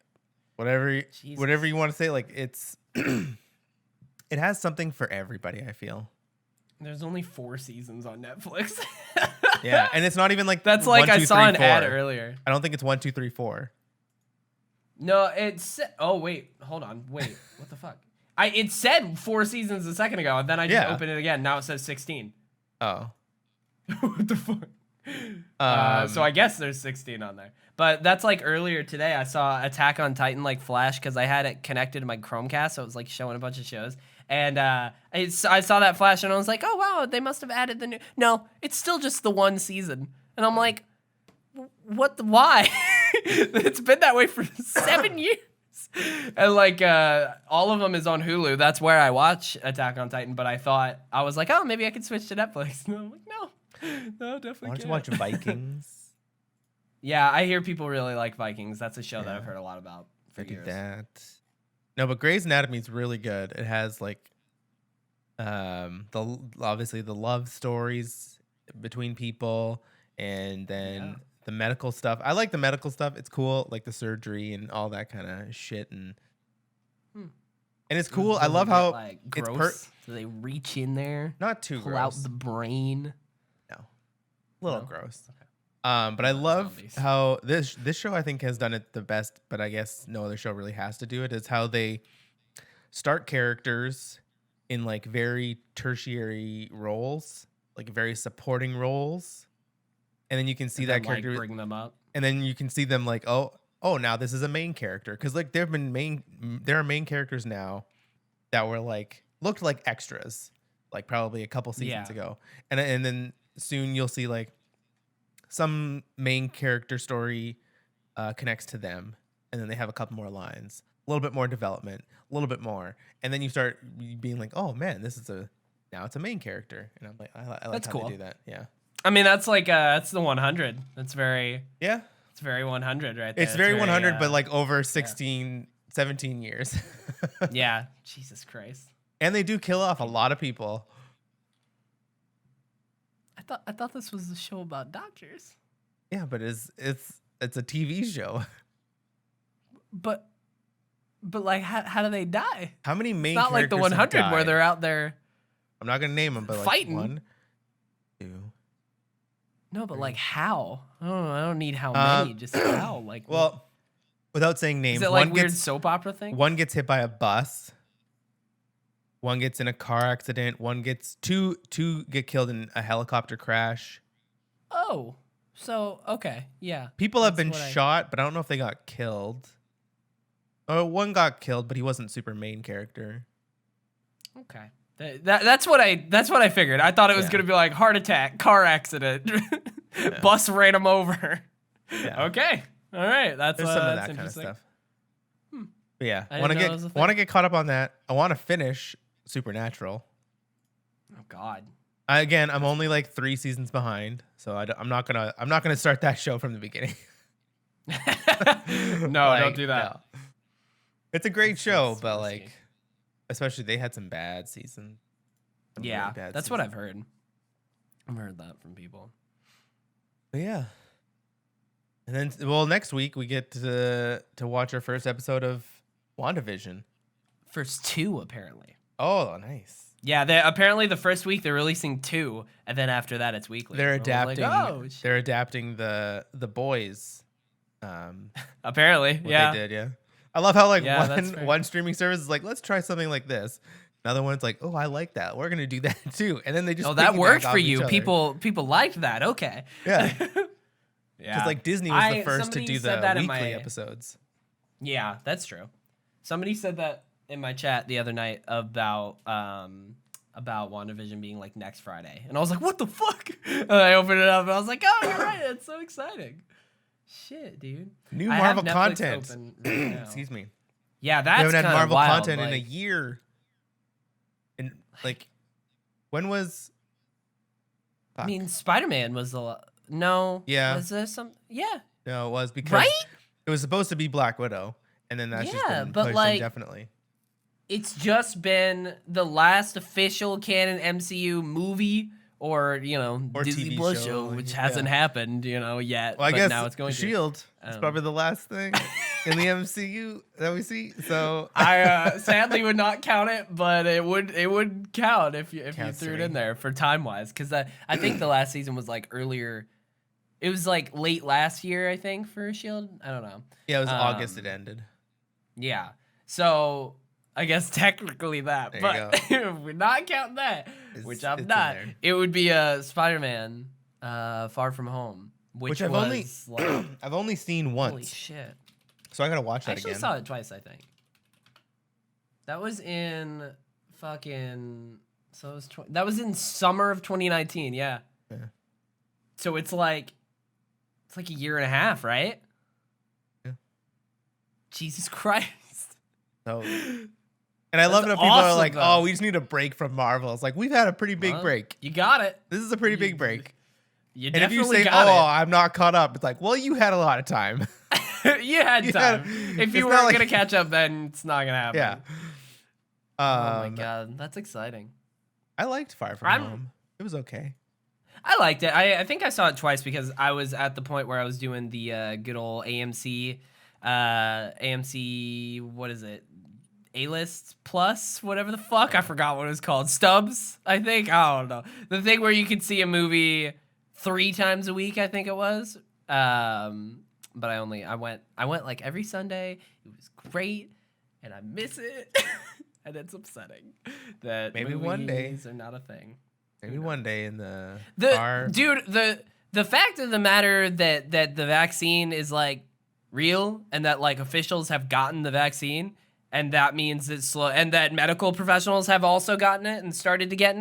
[SPEAKER 1] whatever you want to say, like, it's it has something for everybody, I feel.
[SPEAKER 2] There's only 4 seasons on Netflix.
[SPEAKER 1] Yeah, and it's not even like
[SPEAKER 2] That's like
[SPEAKER 1] 1,
[SPEAKER 2] I
[SPEAKER 1] 2,
[SPEAKER 2] saw
[SPEAKER 1] 3,
[SPEAKER 2] an ad
[SPEAKER 1] 4.
[SPEAKER 2] earlier.
[SPEAKER 1] I don't think it's 1, 2, 3, 4.
[SPEAKER 2] No, it's oh wait, hold on, wait, what the fuck? It said 4 seasons a second ago, and then I just opened it again. Now it says 16.
[SPEAKER 1] Oh.
[SPEAKER 2] What the fuck?
[SPEAKER 1] Um,
[SPEAKER 2] So I guess there's 16 on there. But that's like earlier today. I saw Attack on Titan like flash because I had it connected to my Chromecast, so it was like showing a bunch of shows. And I saw that flash, and I was like, oh wow, they must have added the new. No, it's still just the 1 season, and I'm like, what? Why? It's been that way for 7 years. And like all of them is on Hulu. That's where I watch Attack on Titan. But I was like, oh, maybe I could switch to Netflix. And I'm like, no, definitely
[SPEAKER 1] why don't
[SPEAKER 2] can't.
[SPEAKER 1] you watch Vikings?
[SPEAKER 2] Yeah, I hear people really like Vikings. That's a show that I've heard a lot about for
[SPEAKER 1] I do
[SPEAKER 2] years.
[SPEAKER 1] that. No, but Grey's Anatomy is really good. It has like obviously the love stories between people, and then the medical stuff. I like the medical stuff. It's cool, like the surgery and all that kind of shit, and it's cool. I love how
[SPEAKER 2] like
[SPEAKER 1] it's
[SPEAKER 2] gross. Do they reach in there,
[SPEAKER 1] not too
[SPEAKER 2] pull
[SPEAKER 1] gross.
[SPEAKER 2] out the brain?
[SPEAKER 1] No, a little
[SPEAKER 2] No?
[SPEAKER 1] gross.
[SPEAKER 2] Okay.
[SPEAKER 1] But I love
[SPEAKER 2] zombies.
[SPEAKER 1] how this show I think has done it the best, but I guess no other show really has to do it. Is how they start characters in like very tertiary roles, like very supporting roles, and then you can see
[SPEAKER 2] And
[SPEAKER 1] that
[SPEAKER 2] then, like,
[SPEAKER 1] character,
[SPEAKER 2] bring them up.
[SPEAKER 1] and then you can see them like, oh, now this is a main character, because like there are main characters now that were like looked like extras, like probably a couple seasons ago, and then soon you'll see like some main character story connects to them, and then they have a couple more lines, a little bit more development, a little bit more, and then you start being like, oh man, now it's a main character, and I'm like, I like
[SPEAKER 2] That's
[SPEAKER 1] how
[SPEAKER 2] cool.
[SPEAKER 1] they do that. Yeah,
[SPEAKER 2] I mean, that's like that's the 100. That's very
[SPEAKER 1] yeah,
[SPEAKER 2] it's very 100 right there.
[SPEAKER 1] it's very 100, but like over 16, 17 years.
[SPEAKER 2] yeah, Jesus Christ.
[SPEAKER 1] And they do kill off a lot of people.
[SPEAKER 2] I thought this was a show about doctors.
[SPEAKER 1] Yeah, but it's a TV show.
[SPEAKER 2] But like how do they die?
[SPEAKER 1] How many main
[SPEAKER 2] It's not like the
[SPEAKER 1] characters have
[SPEAKER 2] 100 where
[SPEAKER 1] died?
[SPEAKER 2] they're out there.
[SPEAKER 1] I'm not gonna name them, but like
[SPEAKER 2] fighting.
[SPEAKER 1] 1, 2.
[SPEAKER 2] No, but like how? I don't need how many, just how. Like,
[SPEAKER 1] Well, without saying names,
[SPEAKER 2] is it like
[SPEAKER 1] one
[SPEAKER 2] weird
[SPEAKER 1] gets
[SPEAKER 2] soap opera thing?
[SPEAKER 1] one gets hit by a bus. One gets in a car accident. Two get killed in a helicopter crash.
[SPEAKER 2] Oh, so okay, yeah.
[SPEAKER 1] People have
[SPEAKER 2] That's
[SPEAKER 1] been
[SPEAKER 2] what
[SPEAKER 1] shot, but I don't know if they got killed. One got killed, but he wasn't super main character.
[SPEAKER 2] Okay. That's what I figured. I thought it was
[SPEAKER 1] Yeah.
[SPEAKER 2] gonna be like heart attack, car accident, bus ran him over.
[SPEAKER 1] Yeah.
[SPEAKER 2] Okay, all right. That's
[SPEAKER 1] There's some of
[SPEAKER 2] that's
[SPEAKER 1] that kind of
[SPEAKER 2] interesting.
[SPEAKER 1] stuff. But yeah,
[SPEAKER 2] I
[SPEAKER 1] want
[SPEAKER 2] didn't
[SPEAKER 1] to
[SPEAKER 2] know that was a
[SPEAKER 1] get
[SPEAKER 2] thing.
[SPEAKER 1] caught up on that. I want to finish Supernatural.
[SPEAKER 2] Oh God.
[SPEAKER 1] Again, I'm only like 3 seasons behind, so I'm not gonna start that show from the beginning.
[SPEAKER 2] No,
[SPEAKER 1] Like,
[SPEAKER 2] don't do that.
[SPEAKER 1] no. It's a great show,
[SPEAKER 2] That's
[SPEAKER 1] but
[SPEAKER 2] risky.
[SPEAKER 1] like, especially they had some bad seasons. Some
[SPEAKER 2] Yeah,
[SPEAKER 1] really bad
[SPEAKER 2] that's what
[SPEAKER 1] seasons.
[SPEAKER 2] I've heard. I've heard that from people.
[SPEAKER 1] But yeah. And then, well, next week we get to watch our first episode of WandaVision.
[SPEAKER 2] First 2 apparently.
[SPEAKER 1] Oh, nice.
[SPEAKER 2] Yeah, apparently the first week they're releasing 2, and then after that it's weekly.
[SPEAKER 1] They're
[SPEAKER 2] I was like,
[SPEAKER 1] adapting.
[SPEAKER 2] oh, shit.
[SPEAKER 1] They're adapting the boys.
[SPEAKER 2] Apparently,
[SPEAKER 1] What
[SPEAKER 2] yeah.
[SPEAKER 1] they did, yeah. I love how like
[SPEAKER 2] Yeah, that's fair.
[SPEAKER 1] one streaming service is like, let's try something like this. Another one's like, oh, I like that. We're gonna do that too. And then they just
[SPEAKER 2] Oh, that
[SPEAKER 1] piggyback
[SPEAKER 2] worked
[SPEAKER 1] off
[SPEAKER 2] for
[SPEAKER 1] each
[SPEAKER 2] you.
[SPEAKER 1] other.
[SPEAKER 2] People liked that. Okay.
[SPEAKER 1] Yeah. Because like Disney was the first to
[SPEAKER 2] somebody
[SPEAKER 1] do
[SPEAKER 2] said
[SPEAKER 1] the
[SPEAKER 2] that in
[SPEAKER 1] weekly
[SPEAKER 2] my-
[SPEAKER 1] episodes.
[SPEAKER 2] Yeah, that's true. Somebody said that in my chat the other night about WandaVision being like next Friday, and I was like, "What the fuck?" And I opened it up, and I was like, "Oh, you're right. It's so exciting." Shit, dude.
[SPEAKER 1] New
[SPEAKER 2] I have
[SPEAKER 1] Marvel
[SPEAKER 2] Netflix
[SPEAKER 1] content.
[SPEAKER 2] open right now.
[SPEAKER 1] Excuse me.
[SPEAKER 2] Yeah,
[SPEAKER 1] We
[SPEAKER 2] that's
[SPEAKER 1] haven't had
[SPEAKER 2] kind of
[SPEAKER 1] Marvel
[SPEAKER 2] wild.
[SPEAKER 1] content in a
[SPEAKER 2] like-
[SPEAKER 1] year. And like, when was?
[SPEAKER 2] I mean, Spider-Man was no.
[SPEAKER 1] Yeah.
[SPEAKER 2] Was there some? Yeah.
[SPEAKER 1] No, it was because
[SPEAKER 2] Right?
[SPEAKER 1] it was supposed to be Black Widow, and then that's just
[SPEAKER 2] Yeah,
[SPEAKER 1] been
[SPEAKER 2] but,
[SPEAKER 1] pushed
[SPEAKER 2] like,
[SPEAKER 1] indefinitely.
[SPEAKER 2] It's just been the last official canon MCU movie or,
[SPEAKER 1] Or
[SPEAKER 2] Disney
[SPEAKER 1] TV
[SPEAKER 2] Plus
[SPEAKER 1] show,
[SPEAKER 2] show,
[SPEAKER 1] like,
[SPEAKER 2] which
[SPEAKER 1] yeah.
[SPEAKER 2] hasn't happened, yet.
[SPEAKER 1] Well, I
[SPEAKER 2] but
[SPEAKER 1] guess
[SPEAKER 2] now it's going to.
[SPEAKER 1] Shield is probably the last thing in the MCU that we see. So
[SPEAKER 2] I sadly would not count it, but it would count if you
[SPEAKER 1] Counts
[SPEAKER 2] threw
[SPEAKER 1] to
[SPEAKER 2] it
[SPEAKER 1] me.
[SPEAKER 2] in there for time wise, because I think the last season was like earlier. It was like late last year, I think, for Shield. I don't know.
[SPEAKER 1] yeah, it was August. It ended.
[SPEAKER 2] Yeah, so I guess technically that,
[SPEAKER 1] There you
[SPEAKER 2] but if we're not counting that, which
[SPEAKER 1] It's
[SPEAKER 2] I'm
[SPEAKER 1] in
[SPEAKER 2] not.
[SPEAKER 1] there.
[SPEAKER 2] It would be Spider-Man, Far From Home, which
[SPEAKER 1] I've
[SPEAKER 2] was
[SPEAKER 1] only
[SPEAKER 2] like
[SPEAKER 1] I've only seen
[SPEAKER 2] holy
[SPEAKER 1] once,
[SPEAKER 2] shit.
[SPEAKER 1] so I gotta watch
[SPEAKER 2] I
[SPEAKER 1] that
[SPEAKER 2] actually
[SPEAKER 1] again.
[SPEAKER 2] saw it twice, I think. That was in fucking. So it was that was in summer of 2019. Yeah.
[SPEAKER 1] Yeah.
[SPEAKER 2] So it's like a year and a half, right?
[SPEAKER 1] Yeah.
[SPEAKER 2] Jesus Christ.
[SPEAKER 1] So, and I love it when
[SPEAKER 2] That's
[SPEAKER 1] people are
[SPEAKER 2] awesome,
[SPEAKER 1] like,
[SPEAKER 2] though.
[SPEAKER 1] "Oh, we just need a break from Marvel." It's like we've had a pretty big
[SPEAKER 2] Well,
[SPEAKER 1] break.
[SPEAKER 2] You got it.
[SPEAKER 1] This is a pretty big break.
[SPEAKER 2] You
[SPEAKER 1] And if
[SPEAKER 2] definitely
[SPEAKER 1] you say,
[SPEAKER 2] got
[SPEAKER 1] "Oh, I'm not caught up," it's like, "Well, you had a lot of time."
[SPEAKER 2] it. You had
[SPEAKER 1] you
[SPEAKER 2] time.
[SPEAKER 1] had-
[SPEAKER 2] If
[SPEAKER 1] it's
[SPEAKER 2] you
[SPEAKER 1] not
[SPEAKER 2] weren't
[SPEAKER 1] like-
[SPEAKER 2] gonna catch up, then it's not gonna happen.
[SPEAKER 1] Yeah.
[SPEAKER 2] Oh my god, that's exciting.
[SPEAKER 1] I liked Far From
[SPEAKER 2] I'm-
[SPEAKER 1] Home. It was okay.
[SPEAKER 2] I liked it. I think I saw it twice because I was at the point where I was doing the good old AMC, what is it? A-list plus, whatever the fuck. I forgot what it was called. Stubs, I think. I don't know. The thing where you could see a movie 3 times a week, I think it was. But I went like every Sunday. It was great, and I miss it. And it's upsetting that
[SPEAKER 1] Maybe one day.
[SPEAKER 2] movies are not a thing.
[SPEAKER 1] Maybe one day in the
[SPEAKER 2] The fact of the matter that the vaccine is like real and that like officials have gotten the vaccine and that means it's slow and that medical professionals have also gotten it and started to get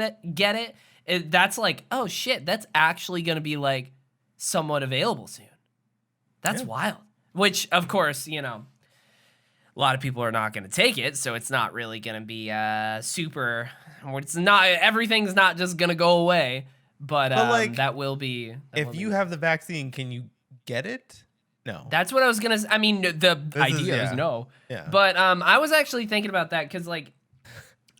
[SPEAKER 2] it, that's like, oh shit, that's actually going to be like somewhat available soon. That's
[SPEAKER 1] Yeah.
[SPEAKER 2] wild. Which of course, a lot of people are not going to take it, so it's not really going to be super. It's not, everything's not just going to go away, but
[SPEAKER 1] like,
[SPEAKER 2] that will be.
[SPEAKER 1] if you have the vaccine, can you get it? No.
[SPEAKER 2] That's what I was gonna. I mean, the idea is
[SPEAKER 1] yeah.
[SPEAKER 2] no.
[SPEAKER 1] Yeah.
[SPEAKER 2] But I was actually thinking about that because like,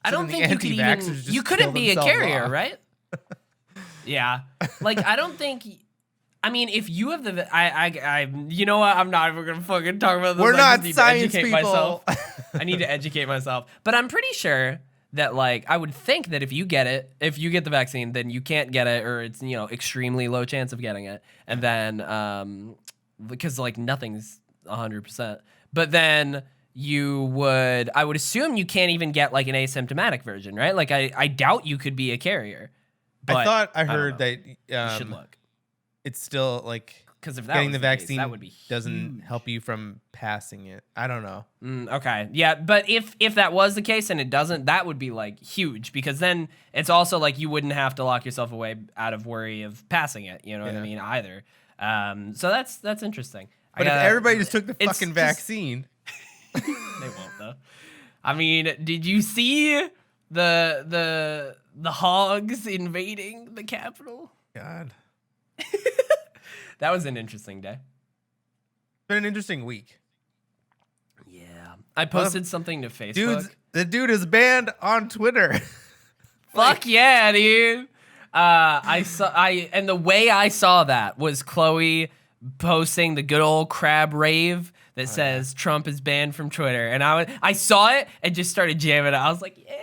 [SPEAKER 2] I
[SPEAKER 1] So
[SPEAKER 2] don't
[SPEAKER 1] then the
[SPEAKER 2] think you could
[SPEAKER 1] anti-vaxxers
[SPEAKER 2] even.
[SPEAKER 1] just
[SPEAKER 2] You
[SPEAKER 1] kill
[SPEAKER 2] couldn't be a
[SPEAKER 1] themselves
[SPEAKER 2] carrier,
[SPEAKER 1] off.
[SPEAKER 2] right? Yeah. Like I don't think. I mean, if you have the, you know what? I'm not even gonna fucking talk about this.
[SPEAKER 1] We're
[SPEAKER 2] I
[SPEAKER 1] not
[SPEAKER 2] just need to
[SPEAKER 1] science
[SPEAKER 2] educate
[SPEAKER 1] people.
[SPEAKER 2] myself. I need to educate myself. But I'm pretty sure that like I would think that if you get the vaccine, then you can't get it, or it's extremely low chance of getting it, and then because like nothing's 100%. But then I would assume you can't even get like an asymptomatic version, right? Like I doubt you could be a carrier. But
[SPEAKER 1] I thought I
[SPEAKER 2] don't
[SPEAKER 1] heard
[SPEAKER 2] know.
[SPEAKER 1] that
[SPEAKER 2] You should look.
[SPEAKER 1] it's still like
[SPEAKER 2] Because if that
[SPEAKER 1] getting
[SPEAKER 2] was
[SPEAKER 1] the
[SPEAKER 2] case,
[SPEAKER 1] vaccine
[SPEAKER 2] that would be
[SPEAKER 1] doesn't
[SPEAKER 2] huge.
[SPEAKER 1] help you from passing it. I don't know.
[SPEAKER 2] Okay, yeah, but if that was the case and it doesn't, that would be like huge because then it's also like you wouldn't have to lock yourself away out of worry of passing it. You know what I
[SPEAKER 1] Yeah.
[SPEAKER 2] mean? Either. So that's interesting.
[SPEAKER 1] But if everybody just took the
[SPEAKER 2] it's
[SPEAKER 1] fucking
[SPEAKER 2] just-
[SPEAKER 1] vaccine,
[SPEAKER 2] they won't though. I mean, did you see the hogs invading the Capitol?
[SPEAKER 1] God,
[SPEAKER 2] That was an interesting day.
[SPEAKER 1] it's been an interesting week.
[SPEAKER 2] Yeah, I posted something to Facebook.
[SPEAKER 1] The dude is banned on Twitter.
[SPEAKER 2] Fuck yeah, dude. And the way I saw that was Chloe posting the good old crab rave that says Trump is banned from Twitter. And I saw it and just started jamming it. I was like, yeah,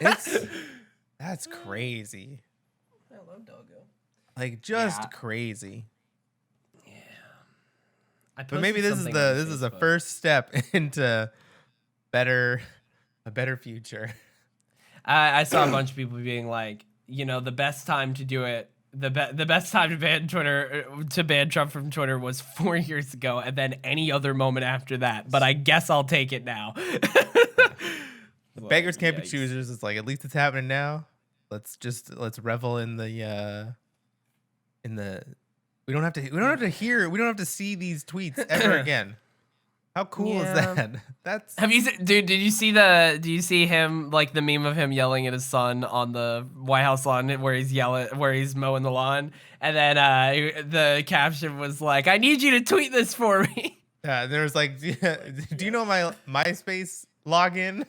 [SPEAKER 2] let's go.
[SPEAKER 1] That's crazy.
[SPEAKER 2] Hello, doggo.
[SPEAKER 1] Like just
[SPEAKER 2] Yeah.
[SPEAKER 1] crazy.
[SPEAKER 2] I
[SPEAKER 1] But maybe
[SPEAKER 2] posted
[SPEAKER 1] this is
[SPEAKER 2] something
[SPEAKER 1] the
[SPEAKER 2] on
[SPEAKER 1] this is a
[SPEAKER 2] Facebook.
[SPEAKER 1] first step into a better future.
[SPEAKER 2] I saw a bunch of people being like, the best time to do it the best time to ban Trump from Twitter was 4 years ago, and then any other moment after that. But I guess I'll take it now.
[SPEAKER 1] Beggars can't be choosers. It's like, at least it's happening now. Let's revel in the we don't have to see these tweets ever again. How cool is that? That's
[SPEAKER 2] Did you see him, like, the meme of him yelling at his son on the White House lawn where he's mowing the lawn, and then the caption was like, "I need you to tweet this for me."
[SPEAKER 1] Yeah, there was like, do you know my MySpace login?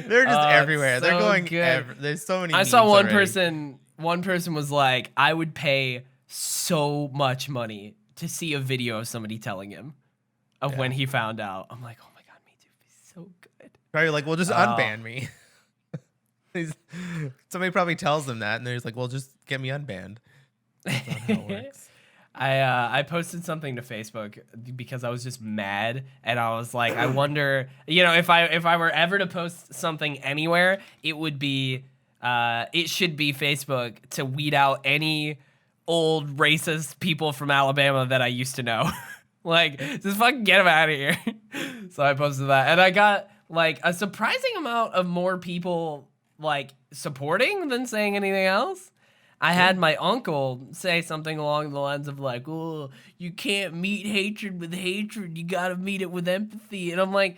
[SPEAKER 1] They're just everywhere.
[SPEAKER 2] So
[SPEAKER 1] They're going. There's so many. I saw
[SPEAKER 2] one
[SPEAKER 1] already.
[SPEAKER 2] person. One person was like, "I would pay so much money to see a video of somebody telling him of when he found out." I'm like, "Oh my god, me too. It'd be so good."
[SPEAKER 1] Probably like, "Well, just unban me." Somebody probably tells them that, and they're just like, "Well, just get me unbanned." That's not how it works.
[SPEAKER 2] I posted something to Facebook because I was just mad, and I was like, I wonder, if I were ever to post something anywhere, it would be it should be Facebook to weed out any old racist people from Alabama that I used to know. Like, just fucking get them out of here. So I posted that, and I got like a surprising amount of more people like supporting than saying anything else. I had my uncle say something along the lines of like, "Oh, you can't meet hatred with hatred. You gotta meet it with empathy." And I'm like,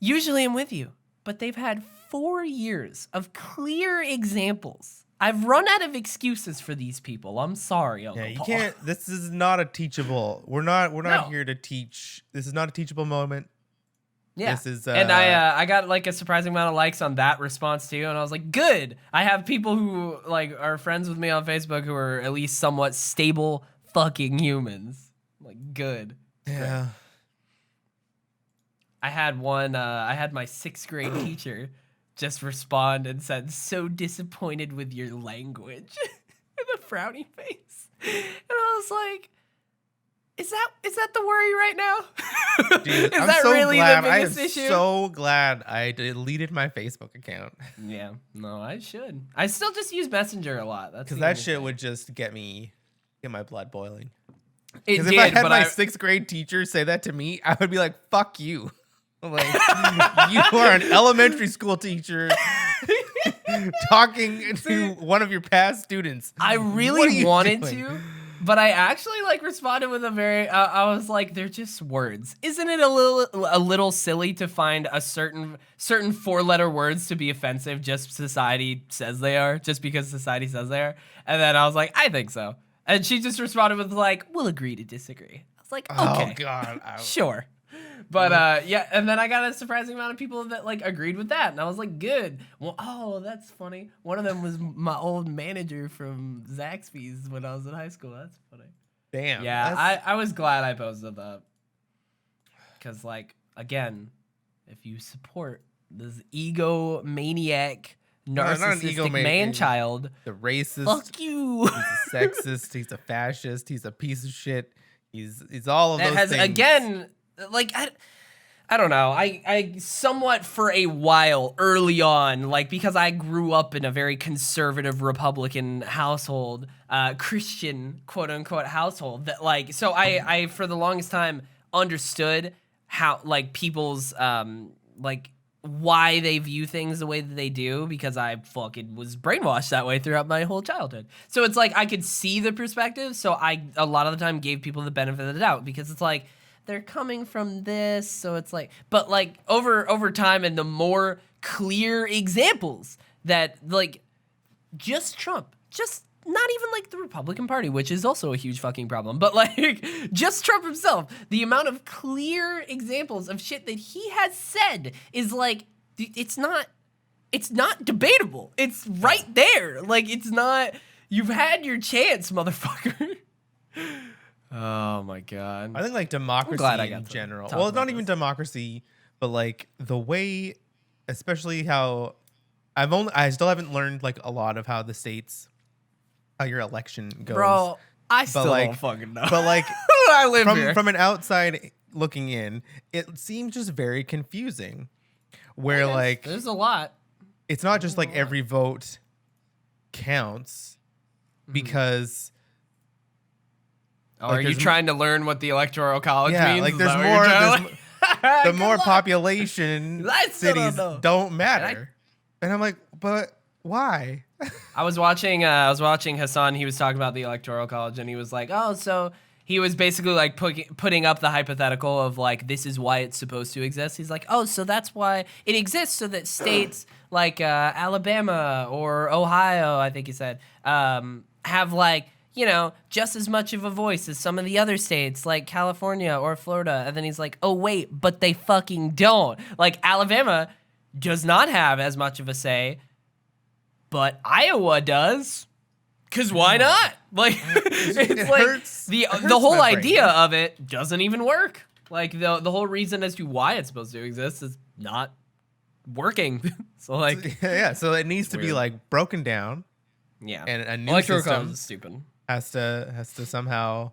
[SPEAKER 2] usually I'm with you, but they've had 4 years of clear examples. I've run out of excuses for these people. I'm sorry, Uncle
[SPEAKER 1] you
[SPEAKER 2] Paul.
[SPEAKER 1] can't. This is not a teachable. We're not here to teach. This is not a teachable moment.
[SPEAKER 2] Yeah,
[SPEAKER 1] this is,
[SPEAKER 2] and I got like a surprising amount of likes on that response too, and I was like, good. I have people who like are friends with me on Facebook who are at least somewhat stable fucking humans. Like, good.
[SPEAKER 1] Yeah.
[SPEAKER 2] Great. I had my 6th grade teacher just respond and said, "So disappointed with your language," with a frowny face, and I was like, Is that the worry right now?
[SPEAKER 1] Dude,
[SPEAKER 2] Is that really the biggest issue?
[SPEAKER 1] I'm so glad I deleted my Facebook account.
[SPEAKER 2] Yeah, no, I should. I still just use Messenger a lot. That's
[SPEAKER 1] because that shit would just get my blood boiling.
[SPEAKER 2] It
[SPEAKER 1] Because
[SPEAKER 2] did,
[SPEAKER 1] if I had
[SPEAKER 2] but
[SPEAKER 1] my 6th grade teacher say that to me, I would be like, "Fuck you." Like, you are an elementary school teacher talking to one of your past students.
[SPEAKER 2] I really wanted to. But I actually like responded with a very. I was like, "They're just words. Isn't it a little silly to find a certain 4-letter words to be offensive just society says they are, just because society says they are?" And then I was like, "I think so." And she just responded with like, "We'll agree to disagree." I was like, "Okay,
[SPEAKER 1] oh god,
[SPEAKER 2] sure." But yeah, and then I got a surprising amount of people that like agreed with that, and I was like, good. Well, oh, that's funny. One of them was my old manager from Zaxby's when I was in high school. That's funny.
[SPEAKER 1] Damn.
[SPEAKER 2] Yeah, I was glad I posted that. Because, like, again, if you support this egomaniac, narcissistic man-child,
[SPEAKER 1] the racist,
[SPEAKER 2] fuck you.
[SPEAKER 1] He's a sexist. He's a fascist. He's a piece of shit. He's all of those things.
[SPEAKER 2] Again, like, I don't know. I somewhat for a while early on, like, because I grew up in a very conservative Republican household, Christian quote unquote household, that like, so I for the longest time understood how like people's like why they view things the way that they do, because I fucking was brainwashed that way throughout my whole childhood. So it's like I could see the perspective, so I a lot of the time gave people the benefit of the doubt, because it's like, they're coming from this, so it's like, but like over time, and the more clear examples that like just Trump, just not even like the Republican Party, which is also a huge fucking problem, but like just Trump himself, the amount of clear examples of shit that he has said is like, it's not debatable. It's right there. Like, it's not, you've had your chance, motherfucker. Oh my god!
[SPEAKER 1] I think like democracy in general. Well, it's not even democracy, but like the way, especially how I still haven't learned like a lot of how the states, how your election goes.
[SPEAKER 2] Bro, I still don't fucking know.
[SPEAKER 1] But like,
[SPEAKER 2] I live here.
[SPEAKER 1] From an outside looking in, it seems just very confusing. Where like
[SPEAKER 2] there's a lot.
[SPEAKER 1] It's not just like every vote counts. because
[SPEAKER 2] are you trying to learn what the Electoral College means?
[SPEAKER 1] Like
[SPEAKER 2] Is
[SPEAKER 1] there's
[SPEAKER 2] that what
[SPEAKER 1] more.
[SPEAKER 2] you're trying to
[SPEAKER 1] The more population cities don't matter, and I'm like, but why?
[SPEAKER 2] I was watching Hassan. He was talking about the Electoral College, and he was like, "Oh, so." He was basically like putting up the hypothetical of like, this is why it's supposed to exist. He's like, oh, so that's why it exists, so that states like Alabama or Ohio, I think he said, have like, you know, just as much of a voice as some of the other states like California or Florida. And then he's like, oh, wait, but they fucking don't. Like Alabama does not have as much of a say, but Iowa does. Cause why not? Like it's like
[SPEAKER 1] hurts,
[SPEAKER 2] the whole idea of it doesn't even work. Like the whole reason as to why it's supposed to exist is not working. So like
[SPEAKER 1] so it needs to be like broken down.
[SPEAKER 2] Yeah,
[SPEAKER 1] and a new
[SPEAKER 2] Electoral
[SPEAKER 1] system
[SPEAKER 2] College is stupid.
[SPEAKER 1] Has to somehow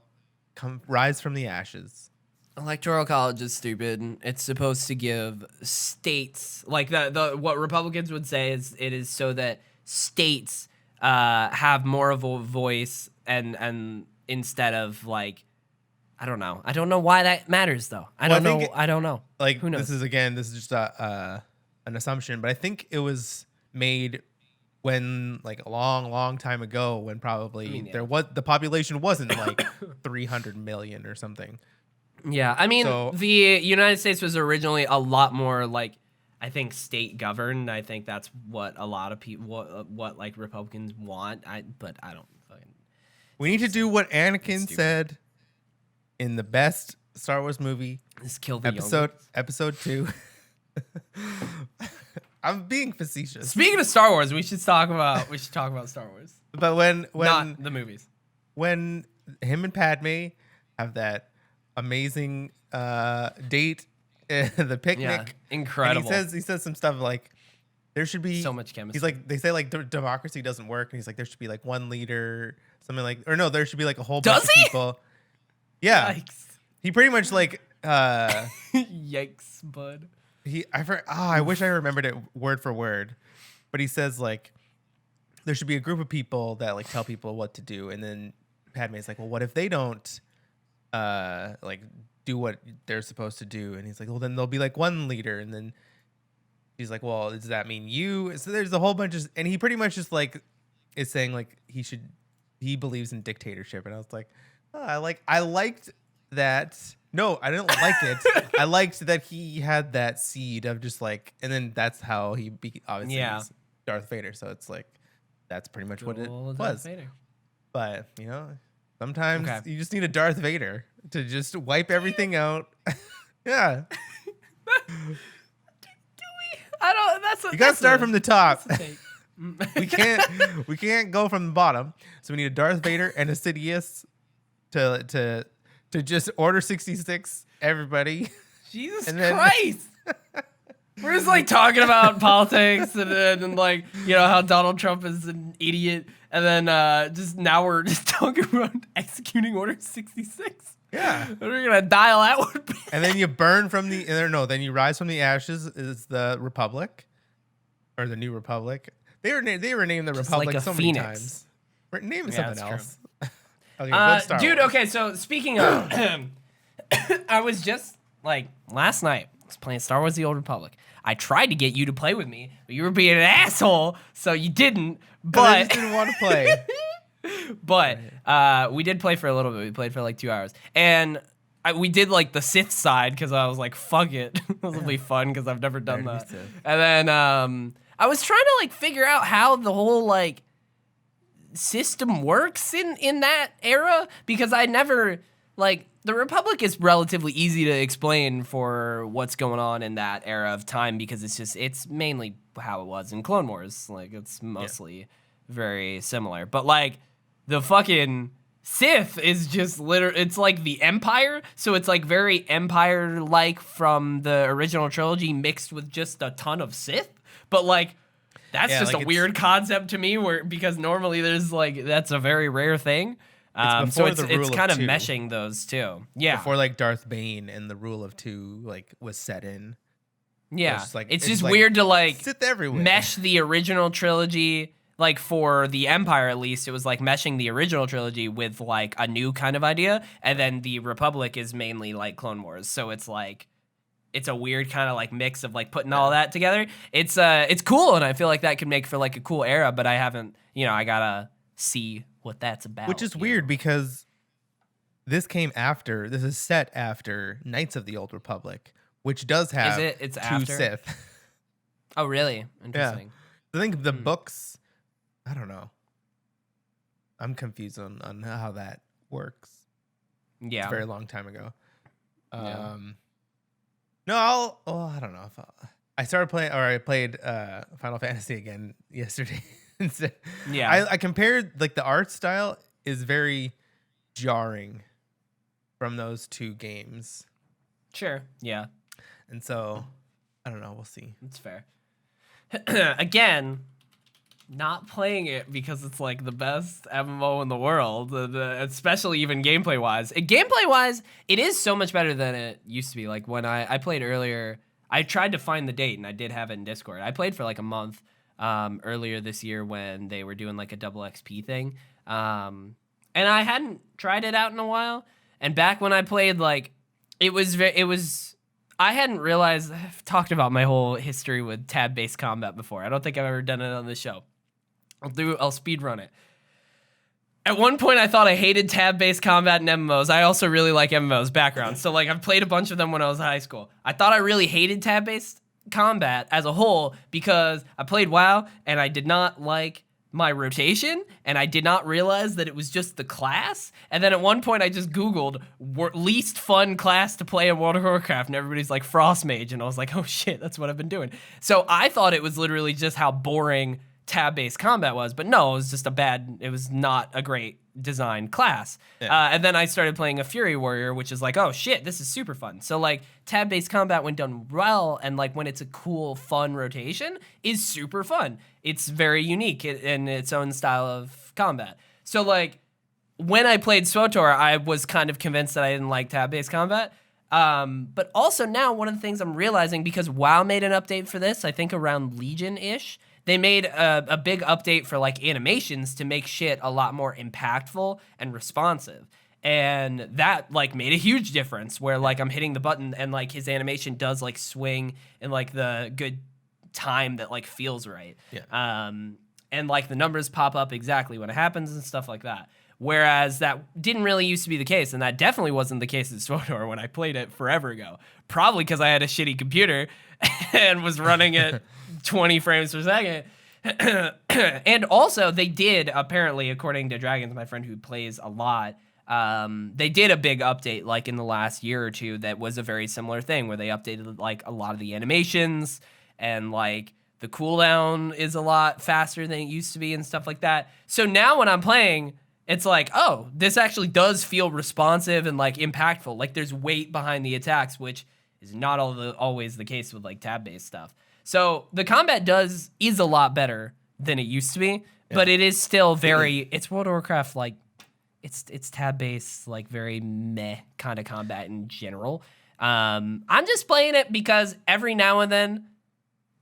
[SPEAKER 1] rise from the ashes.
[SPEAKER 2] Electoral College is stupid. It's supposed to give states like the what Republicans would say is it is so that states have more of a voice and instead of like I don't know why that matters though. I don't know.
[SPEAKER 1] Like
[SPEAKER 2] who knows?
[SPEAKER 1] This is just an assumption, but I think it was made when like a long time ago when probably the population wasn't like 300 million or something.
[SPEAKER 2] Yeah, I mean the United States was originally a lot more like I think state governed. I think that's what a lot of people, what like Republicans want. But I don't fucking.
[SPEAKER 1] We need to do what Anakin said in the best Star Wars movie.
[SPEAKER 2] Just kill the
[SPEAKER 1] episode 2. I'm being facetious.
[SPEAKER 2] Speaking of Star Wars, we should talk about Star Wars.
[SPEAKER 1] But when
[SPEAKER 2] not the movies,
[SPEAKER 1] when him and Padme have that amazing date. The picnic,
[SPEAKER 2] incredible.
[SPEAKER 1] And he says some stuff like there should be
[SPEAKER 2] so much chemistry.
[SPEAKER 1] He's like they say like democracy doesn't work, and he's like there should be like one leader, something like or no, there should be like a whole bunch of people. Yeah,
[SPEAKER 2] Yikes.
[SPEAKER 1] He pretty much like
[SPEAKER 2] yikes, bud.
[SPEAKER 1] I wish I remembered it word for word, but he says like there should be a group of people that like tell people what to do, and then Padme's like, well, what if they don't like do what they're supposed to do? And he's like, well, then there'll be like one leader, and then he's like, well, does that mean you? So there's a whole bunch of, and he pretty much just like is saying like he believes in dictatorship, and I was like, oh, I liked that. No, I didn't like it. I liked that he had that seed of just like, and then that's how he obviously he's Darth Vader. So it's like that's pretty much what it was. Vader. But you know, sometimes you just need a Darth Vader to just wipe everything out. Yeah. You gotta start from the top. we can't go from the bottom. So we need a Darth Vader and a Sidious to just order 66 everybody.
[SPEAKER 2] Jesus Christ. We're just like talking about politics and like, you know, how Donald Trump is an idiot. And then just now we're just talking about executing Order 66.
[SPEAKER 1] Yeah.
[SPEAKER 2] We're going to dial that one back.
[SPEAKER 1] And then you burn from then you rise from the ashes is the Republic or the New Republic. They renamed the just Republic like so Phoenix. Many times. Name something else.
[SPEAKER 2] Okay, dude, okay, so speaking of, I was just like last night, I was playing Star Wars The Old Republic. I tried to get you to play with me, but you were being an asshole, so you didn't. But
[SPEAKER 1] I just didn't want to play.
[SPEAKER 2] But we did play for a little bit. We played for like 2 hours. And we did like the Sith side because I was like, fuck it. This will be fun because I've never done that. And then I was trying to like figure out how the whole like system works in that era because I never like the Republic is relatively easy to explain for what's going on in that era of time because it's mainly how it was in Clone Wars. Like it's mostly very similar. But like the fucking Sith is just it's like the Empire, so it's like very Empire-like from the original trilogy mixed with just a ton of Sith. But like that's just like a weird concept to me because normally there's like that's a very rare thing. So it's kind of meshing those two. Yeah.
[SPEAKER 1] Before like Darth Bane and the Rule of Two like was set in.
[SPEAKER 2] Yeah. It's just weird to like
[SPEAKER 1] Sith everywhere.
[SPEAKER 2] mesh the original trilogy like for the Empire at least, it was like meshing the original trilogy with like a new kind of idea, and then the Republic is mainly like Clone Wars. So it's like it's a weird kind of like mix of like putting all that together. It's cool, and I feel like that could make for like a cool era, but I haven't, I gotta see what that's about.
[SPEAKER 1] Which is weird because this is set after Knights of the Old Republic, which does have
[SPEAKER 2] It's
[SPEAKER 1] two
[SPEAKER 2] after?
[SPEAKER 1] Sith.
[SPEAKER 2] Oh, really? Interesting.
[SPEAKER 1] I think the books, I don't know. I'm confused on how that works.
[SPEAKER 2] Yeah.
[SPEAKER 1] It's a very long time ago.
[SPEAKER 2] Yeah.
[SPEAKER 1] No, I don't know. I played Final Fantasy again yesterday.
[SPEAKER 2] Yeah.
[SPEAKER 1] I compared, like, the art style is very jarring from those two games.
[SPEAKER 2] Sure. Yeah.
[SPEAKER 1] And so, I don't know. We'll see.
[SPEAKER 2] That's fair. Again, not playing it because it's like the best MMO in the world, especially even gameplay wise. It is so much better than it used to be. Like when I played earlier, I tried to find the date and I did have it in Discord. I played for like a month earlier this year when they were doing like a double XP thing. And I hadn't tried it out in a while. And back when I played, like I hadn't realized, I've talked about my whole history with tab-based combat before. I don't think I've ever done it on this show. I'll speed run it. At one point, I thought I hated tab-based combat in MMOs. I also really like MMOs background. So, like, I've played a bunch of them when I was in high school. I thought I really hated tab-based combat as a whole because I played WoW and I did not like my rotation, and I did not realize that it was just the class. And then at one point I just Googled least fun class to play in World of Warcraft, and everybody's like Frost Mage, and I was like, oh shit, that's what I've been doing. So I thought it was literally just how boring tab-based combat was, but no, it was not a great designed class. Yeah. And then I started playing a Fury Warrior, which is like, oh shit, this is super fun. So like tab-based combat when done well, and like when it's a cool, fun rotation, is super fun. It's very unique in its own style of combat. So like when I played SWTOR, I was kind of convinced that I didn't like tab-based combat. But also now one of the things I'm realizing, because WoW made an update for this, I think around Legion-ish, they made a big update for like animations to make shit a lot more impactful and responsive. And that like made a huge difference where like I'm hitting the button and like his animation does like swing in like the good time that like feels right.
[SPEAKER 1] Yeah.
[SPEAKER 2] And like the numbers pop up exactly when it happens and stuff like that. Whereas that didn't really used to be the case, and that definitely wasn't the case in SWTOR when I played it forever ago. Probably because I had a shitty computer and was running it 20 frames per second. And also, they did, apparently, according to Dragons, my friend who plays a lot, they did a big update like in the last year or two that was a very similar thing where they updated like a lot of the animations, and like the cooldown is a lot faster than it used to be and stuff like that. So now when I'm playing, it's like, oh, this actually does feel responsive and like impactful. Like there's weight behind the attacks, which is not always the case with like tab-based stuff. So the combat is a lot better than it used to be, but it is still it's World of Warcraft, like it's tab-based, like very meh kind of combat in general. I'm just playing it because every now and then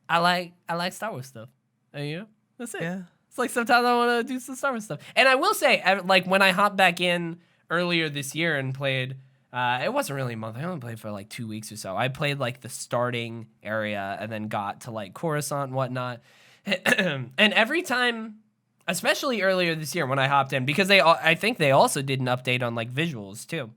[SPEAKER 2] I like Star Wars stuff. That's it. Yeah. It's like sometimes I want to do some Star Wars stuff. And I will say, like when I hopped back in earlier this year and played, it wasn't really a month. I only played for like 2 weeks or so. I played like the starting area and then got to like Coruscant and whatnot. And every time, especially earlier this year when I hopped in, because I think they also did an update on like visuals too,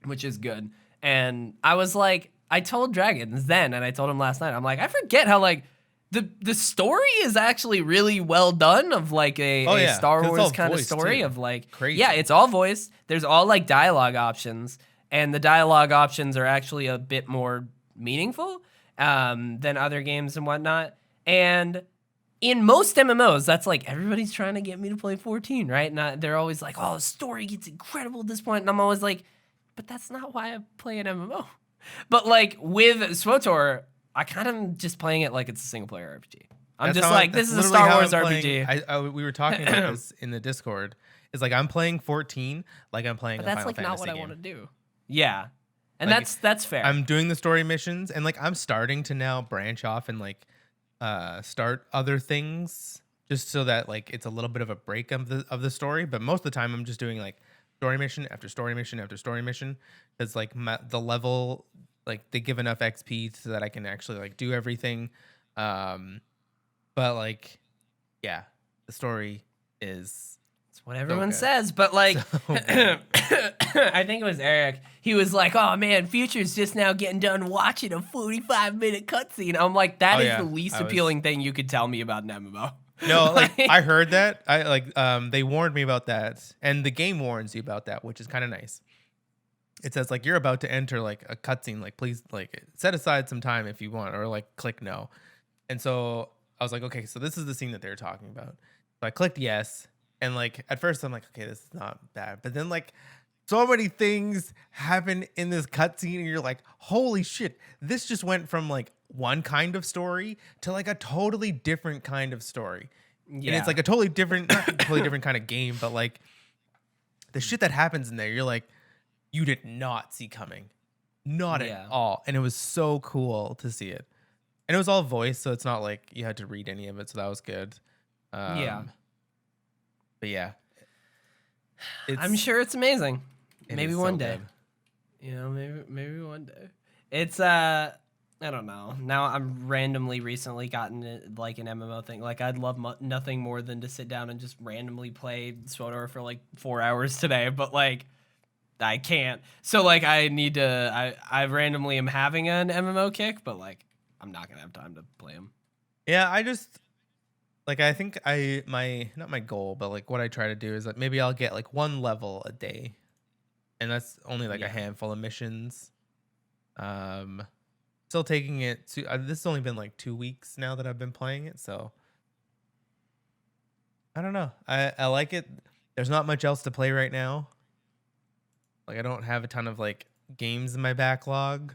[SPEAKER 2] which is good. And I was like, I told Dragons then, and I told him last night, I'm like, I forget how like the story is actually really well done, of like a Star Wars kind of story too. Of like, crazy. Yeah, it's all voiced. There's all like dialogue options, and the dialogue options are actually a bit more meaningful than other games and whatnot. And in most MMOs, that's like everybody's trying to get me to play 14, right? And they're always like, oh, the story gets incredible at this point. And I'm always like, but that's not why I play an MMO. But like with SWTOR, I kind of just playing it like it's a single player RPG. I'm just like, this is a Star Wars RPG.
[SPEAKER 1] We were talking about this in the Discord. It's like I'm playing 14 like I'm playing a Final Fantasy game.
[SPEAKER 2] That's like not what I want to do. Yeah. And like, that's fair.
[SPEAKER 1] I'm doing the story missions, and like I'm starting to now branch off and like start other things just so that like it's a little bit of a break of the story. But most of the time, I'm just doing like story mission after story mission after story mission. Because like the level, like they give enough XP so that I can actually like do everything. Um, but like, yeah, the story is
[SPEAKER 2] It's what
[SPEAKER 1] so
[SPEAKER 2] everyone
[SPEAKER 1] good.
[SPEAKER 2] says, but like,
[SPEAKER 1] So good.
[SPEAKER 2] I think it was Eric. He was like, "Oh man, Future's just now getting done watching a 45-minute cutscene." I'm like, that
[SPEAKER 1] Oh
[SPEAKER 2] is the
[SPEAKER 1] yeah,
[SPEAKER 2] least
[SPEAKER 1] I was.
[SPEAKER 2] appealing thing you could tell me about an MMO.
[SPEAKER 1] No, like
[SPEAKER 2] Like,
[SPEAKER 1] I heard that. I like they warned me about that, and the game warns you about that, which is kind of nice. It says like you're about to enter like a cutscene, like please like set aside some time if you want, or like click no. And so I was like, okay, so this is the scene that they're talking about. So I clicked yes, and like at first I'm like, okay, this is not bad, but then like so many things happen in this cutscene, and you're like, holy shit, this just went from like one kind of story to like a totally different kind of story. And it's
[SPEAKER 2] yeah,
[SPEAKER 1] like a totally different, not totally different kind of game, but like the shit that happens in there, you're like, you did not see coming. Not at
[SPEAKER 2] yeah,
[SPEAKER 1] all. And it was so cool to see it. And it was all voice, so it's not like you had to read any of it, so that was good.
[SPEAKER 2] yeah.
[SPEAKER 1] Um, but yeah,
[SPEAKER 2] I'm
[SPEAKER 1] it's
[SPEAKER 2] sure it's amazing.
[SPEAKER 1] it
[SPEAKER 2] Maybe
[SPEAKER 1] is
[SPEAKER 2] one
[SPEAKER 1] so
[SPEAKER 2] day.
[SPEAKER 1] good.
[SPEAKER 2] You know, maybe one day. It's I don't know. Now I'm randomly recently gotten like an MMO thing. Like I'd love nothing more than to sit down and just randomly play SWTOR for like 4 hours today, but like I can't. So like I need to. I randomly am having an MMO kick, but like I'm not gonna have time to play them.
[SPEAKER 1] Yeah, I just like I think I my not my goal, but like what I try to do is that maybe I'll get like one level a day, and that's only like a
[SPEAKER 2] Yeah.
[SPEAKER 1] handful of missions. Um, Still taking it to this has only been like 2 weeks now that I've been playing it, so I don't know. I like it. There's not much else to play right now. Like I don't have a ton of like games in my backlog.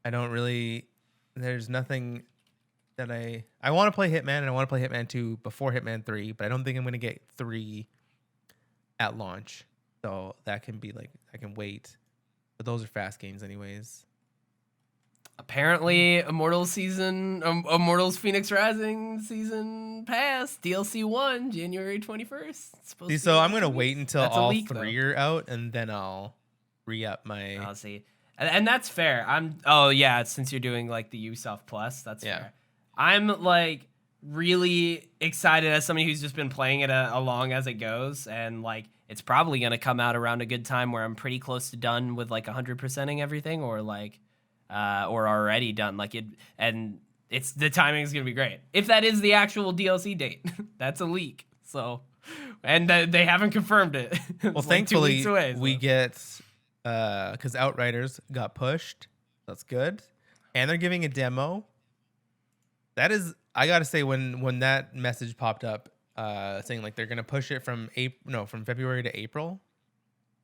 [SPEAKER 1] I don't really. There's nothing that I want to play Hitman, and I want to play Hitman 2 before Hitman 3, but I don't think I'm gonna get 3 at launch. So that can be like I can wait. But those are fast games anyways.
[SPEAKER 2] Apparently, Immortals Phoenix Rising season pass DLC 1 January 21st. It's supposed
[SPEAKER 1] See,
[SPEAKER 2] to be
[SPEAKER 1] so
[SPEAKER 2] out
[SPEAKER 1] I'm
[SPEAKER 2] in
[SPEAKER 1] gonna
[SPEAKER 2] 2
[SPEAKER 1] wait
[SPEAKER 2] weeks.
[SPEAKER 1] until
[SPEAKER 2] That's a
[SPEAKER 1] all
[SPEAKER 2] leak though.
[SPEAKER 1] 3 are out, and then I'll re-up my.
[SPEAKER 2] I'll see. And that's fair. Oh yeah, since you're doing like the Ubisoft Plus, that's
[SPEAKER 1] Yeah.
[SPEAKER 2] fair. I'm like really excited as somebody who's just been playing it along as it goes, and like it's probably gonna come out around a good time where I'm pretty close to done with like 100%ing everything, or like or already done. Like it, and it's the timing is gonna be great if that is the actual DLC date. That's a leak, so and they haven't confirmed it.
[SPEAKER 1] Well,
[SPEAKER 2] It's like 2 weeks
[SPEAKER 1] thankfully
[SPEAKER 2] away.
[SPEAKER 1] we
[SPEAKER 2] So.
[SPEAKER 1] get because Outriders got pushed. That's good, and they're giving a demo. That is, I gotta say, when that message popped up, saying like they're gonna push it from from February to April,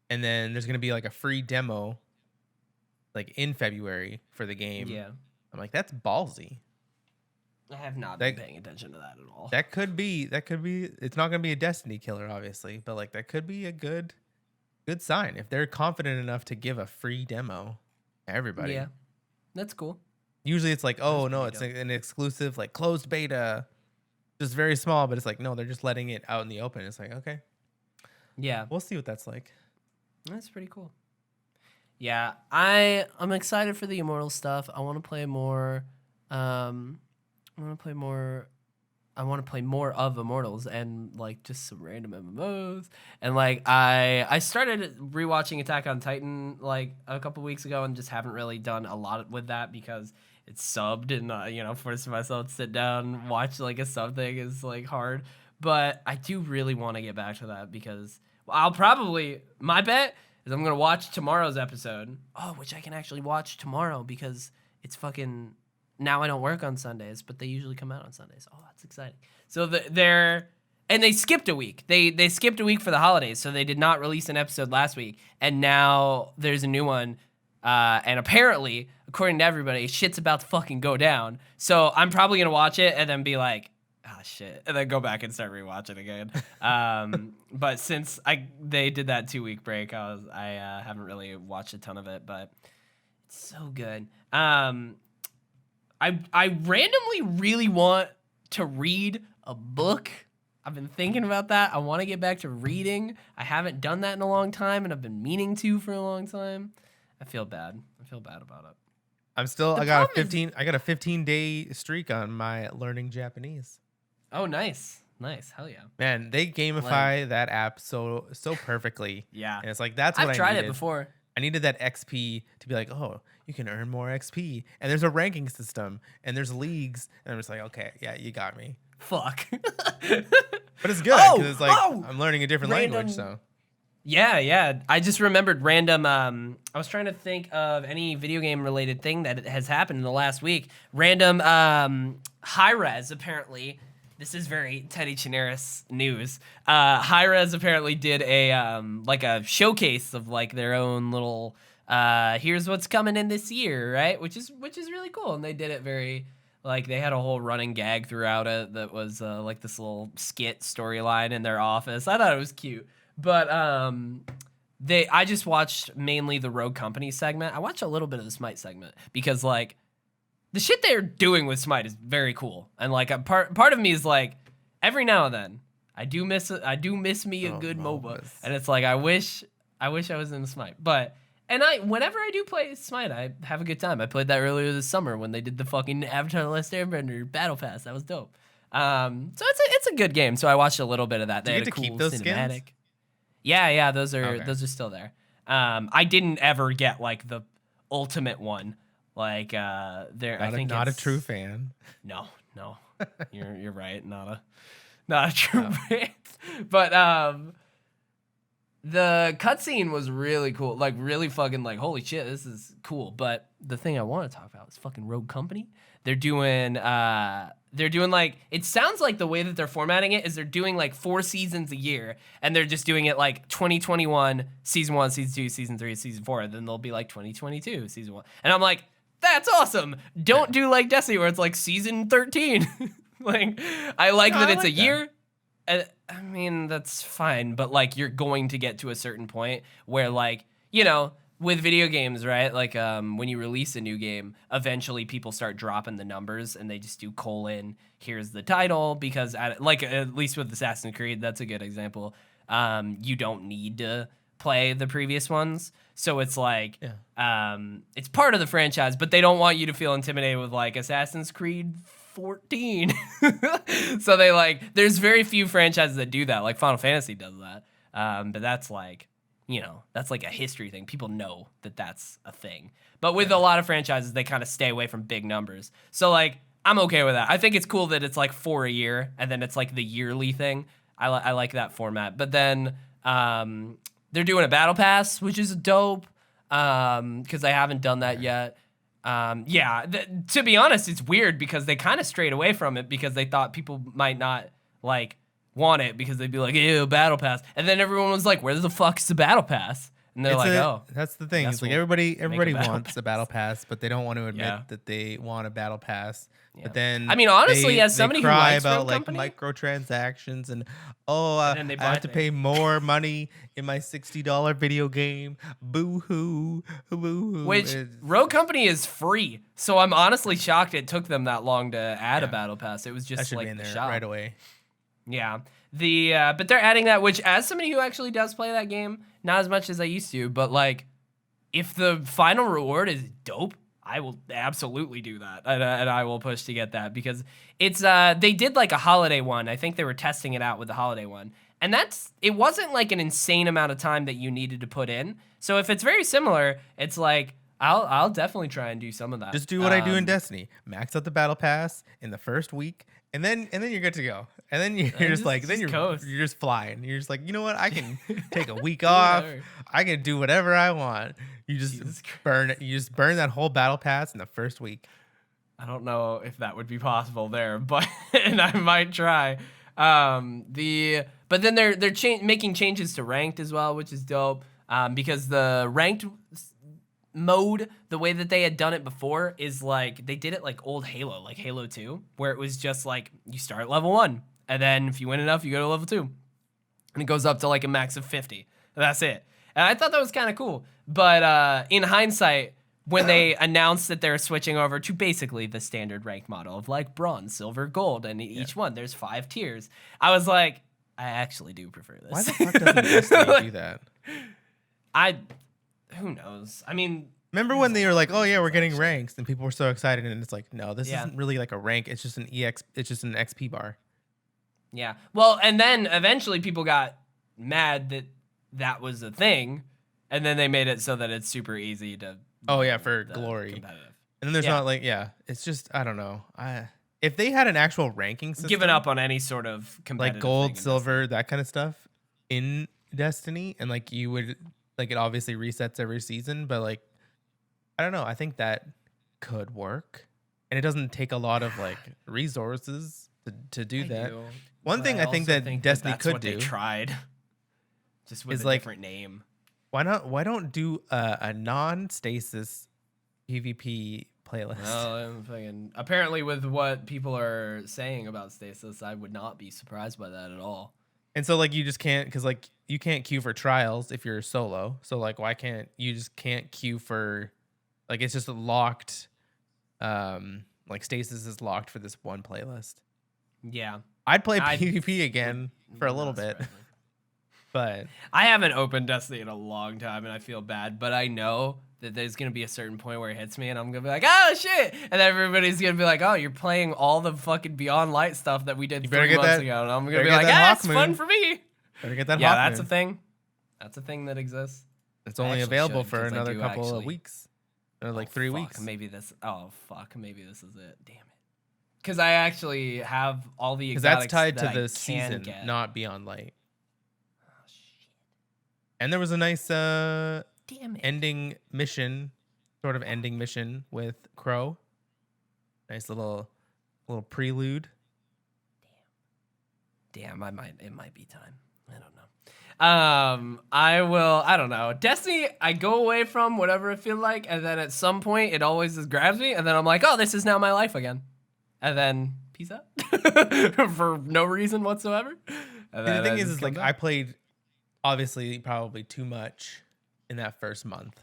[SPEAKER 1] and then there's gonna be like a free demo, like in February for the game.
[SPEAKER 2] Yeah.
[SPEAKER 1] I'm like, that's ballsy.
[SPEAKER 2] I have not been paying attention to that at all.
[SPEAKER 1] That could be. It's not gonna be a Destiny killer, obviously, but like that could be a good sign if they're confident enough to give a free demo to everybody.
[SPEAKER 2] Yeah, that's cool.
[SPEAKER 1] Usually it's like, oh no,
[SPEAKER 2] pretty
[SPEAKER 1] it's an exclusive like closed beta, just very small. But it's like no, they're just letting it out in the open. It's like okay,
[SPEAKER 2] Yeah,
[SPEAKER 1] we'll see what that's like.
[SPEAKER 2] that's pretty cool. Yeah, I'm excited for the Immortal stuff. I want to play more. I want to play more. I want to play more of Immortals and like just some random MMOs. And like I started rewatching Attack on Titan like a couple weeks ago and just haven't really done a lot with that because it's subbed and forcing myself to sit down and watch like a sub thing is like hard. But I do really want to get back to that because I'll probably my bet is I'm gonna watch tomorrow's episode. Oh, which I can actually watch tomorrow because it's fucking. Now I don't work on Sundays, but they usually come out on Sundays. Oh, that's exciting. So they skipped a week. They skipped a week for the holidays, so they did not release an episode last week. And now there's a new one. And apparently, according to everybody, shit's about to fucking go down. So I'm probably gonna watch it and then be like, ah, shit, and then go back and start rewatching again. But since they did that 2 week break, I haven't really watched a ton of it, but it's so good. I randomly really want to read a book. I've been thinking about that. I want to get back to reading. I haven't done that in a long time, and I've been meaning to for a long time. I feel bad. I feel bad about it.
[SPEAKER 1] I got a 15-day streak on my learning Japanese.
[SPEAKER 2] Oh, nice. Nice. Hell yeah.
[SPEAKER 1] Man, they gamify that app so perfectly.
[SPEAKER 2] Yeah.
[SPEAKER 1] And it's like, that's what
[SPEAKER 2] I've
[SPEAKER 1] I
[SPEAKER 2] tried
[SPEAKER 1] needed.
[SPEAKER 2] it before.
[SPEAKER 1] I needed that XP to be like, oh, you can earn more XP. And there's a ranking system and there's leagues. And I'm just like, okay, yeah, you got me.
[SPEAKER 2] Fuck.
[SPEAKER 1] But it's good because it's like I'm learning a different
[SPEAKER 2] Random.
[SPEAKER 1] language. So
[SPEAKER 2] Yeah. I just remembered random. I was trying to think of any video game related thing that has happened in the last week. Random Hi-Rez apparently. This is very Teddy Chinaris news. Hi-Rez apparently did a like a showcase of like their own little here's what's coming in this year, right? Which is really cool. And they did it very like they had a whole running gag throughout it that was like this little skit storyline in their office. I thought it was cute. But I just watched mainly the Rogue Company segment. I watched a little bit of the Smite segment because like the shit they're doing with Smite is very cool. And like a part of me is like every now and then I do miss me a good MOBA. And it's like I wish I was in Smite. But whenever I do play Smite, I have a good time. I played that earlier this summer when they did the fucking Avatar: The Last Airbender battle pass. That was dope. So it's a good game. So I watched a little bit of that. They had a cool
[SPEAKER 1] keep those
[SPEAKER 2] cinematic.
[SPEAKER 1] Skins?
[SPEAKER 2] Yeah, those are still there. I didn't ever get like the ultimate one. Like I think
[SPEAKER 1] not a true fan.
[SPEAKER 2] No. You're right. Not a true fan. But the cutscene was really cool. Like really fucking like holy shit, this is cool. But the thing I want to talk about is fucking Rogue Company. They're doing like it sounds like the way that they're formatting it is they're doing like 4 seasons a year and they're just doing it like 2021 season 1, season 2, season 3, season 4, and then they'll be like 2022 season 1. And I'm like, that's awesome. Don't do like Destiny where it's like season 13. Like I like that it's a year. I mean, that's fine, but like you're going to get to a certain point where like, you know, with video games, right? Like when you release a new game, eventually people start dropping the numbers and they just do : here's the title because at least with Assassin's Creed, that's a good example. You don't need to play the previous ones. So it's like it's part of the franchise, but they don't want you to feel intimidated with like Assassin's Creed 14. So they like there's very few franchises that do that. Like Final Fantasy does that. But that's like, you know, that's like a history thing. People know that that's a thing. But with a lot of franchises, they kind of stay away from big numbers. So like I'm okay with that. I think it's cool that it's like 4 a year and then it's like the yearly thing. I like that format. But then they're doing a battle pass, which is dope because I haven't done that yet. To be honest, it's weird because they kind of strayed away from it because they thought people might not like want it because they'd be like, ew, battle pass. And then everyone was like, where the fuck is the battle pass? And they're
[SPEAKER 1] that's the thing. It's like everybody wants a battle pass, but they don't want to admit that they want a battle pass. Yeah. But then
[SPEAKER 2] I mean, honestly, as somebody who likes
[SPEAKER 1] about
[SPEAKER 2] Rogue
[SPEAKER 1] like microtransactions and
[SPEAKER 2] then
[SPEAKER 1] I have to pay more money in my $60 video game. Boo hoo, boo hoo.
[SPEAKER 2] Which Rogue Company is free, so I'm honestly shocked it took them that long to add a battle pass. It was just like
[SPEAKER 1] in there
[SPEAKER 2] shop
[SPEAKER 1] right away.
[SPEAKER 2] Yeah. But they're adding that, which as somebody who actually does play that game, not as much as I used to, but like if the final reward is dope, I will absolutely do that. And I will push to get that because it's they did like a holiday one. I think they were testing it out with the holiday one. And it wasn't like an insane amount of time that you needed to put in. So if it's very similar, it's like I'll definitely try and do some of that.
[SPEAKER 1] Just do what I do in Destiny. Max out the battle pass in the first week. And then you're good to go. And then you're you're just flying. You're just like, you know what? I can take a week off. I can do whatever I want. You just burn it. You just burn that whole battle pass in the first week.
[SPEAKER 2] I don't know if that would be possible there, but and I might try. But then they're making changes to ranked as well, which is dope. Because the ranked mode, the way that they had done it before is like they did it like old Halo, like Halo 2, where it was just like you start at level 1 and then if you win enough you go to level 2 and it goes up to like a max of 50 and that's it. And I thought that was kind of cool, but in hindsight when they announced that they're switching over to basically the standard rank model of like bronze, silver, gold, and each one there's 5 tiers. I was like, I actually do prefer this.
[SPEAKER 1] Why the fuck doesn't Destiny do that?
[SPEAKER 2] Who knows? I mean,
[SPEAKER 1] remember when they were like, "Oh yeah, we're getting ranks," and people were so excited, and it's like, no, this isn't really like a rank. It's just an It's just an XP bar.
[SPEAKER 2] Yeah. Well, and then eventually people got mad that that was a thing, and then they made it so that it's super easy to.
[SPEAKER 1] Oh yeah, for glory.
[SPEAKER 2] Competitive.
[SPEAKER 1] And then there's not like it's just I don't know. If they had an actual ranking system,
[SPEAKER 2] giving up on any sort of competitive
[SPEAKER 1] like gold, silver, that kind of stuff in Destiny, and like you would like it obviously resets every season, but like I don't know. I think that could work, and it doesn't take a lot of like resources to do that. One thing I think that Destiny could do,
[SPEAKER 2] they tried, just with a different name.
[SPEAKER 1] Why don't do a non-stasis PvP playlist?
[SPEAKER 2] Well, apparently with what people are saying about stasis, I would not be surprised by that at all.
[SPEAKER 1] And so like you just can't, because like you can't queue for trials if you're solo. So like why can't you just can't queue for like it's just locked. Like stasis is locked for this one playlist.
[SPEAKER 2] Yeah,
[SPEAKER 1] I'd play PvP again for a little bit. But
[SPEAKER 2] I haven't opened Destiny in a long time, and I feel bad. But I know that there's gonna be a certain point where it hits me, and I'm gonna be like, "Oh shit!" And everybody's gonna be like, "Oh, you're playing all the fucking Beyond Light stuff that we did 3 months ago," and I'm gonna be like, "Ah, it's fun for me."
[SPEAKER 1] Better get that.
[SPEAKER 2] Yeah, that's a thing. That's a thing that exists.
[SPEAKER 1] It's only available for another couple of weeks, or like 3 weeks.
[SPEAKER 2] Maybe this. Oh fuck, maybe this is it. Damn it. Because I actually have all the exotics
[SPEAKER 1] that's tied
[SPEAKER 2] that
[SPEAKER 1] to the season, not Beyond Light. And there was a nice ending mission with Crow. Nice little prelude.
[SPEAKER 2] Damn, it might be time. I don't know. I don't know. Destiny, I go away from whatever it feels like, and then at some point it always just grabs me, and then I'm like, oh, this is now my life again. And then peace out. For no reason whatsoever.
[SPEAKER 1] And the thing is like I played obviously probably too much in that first month,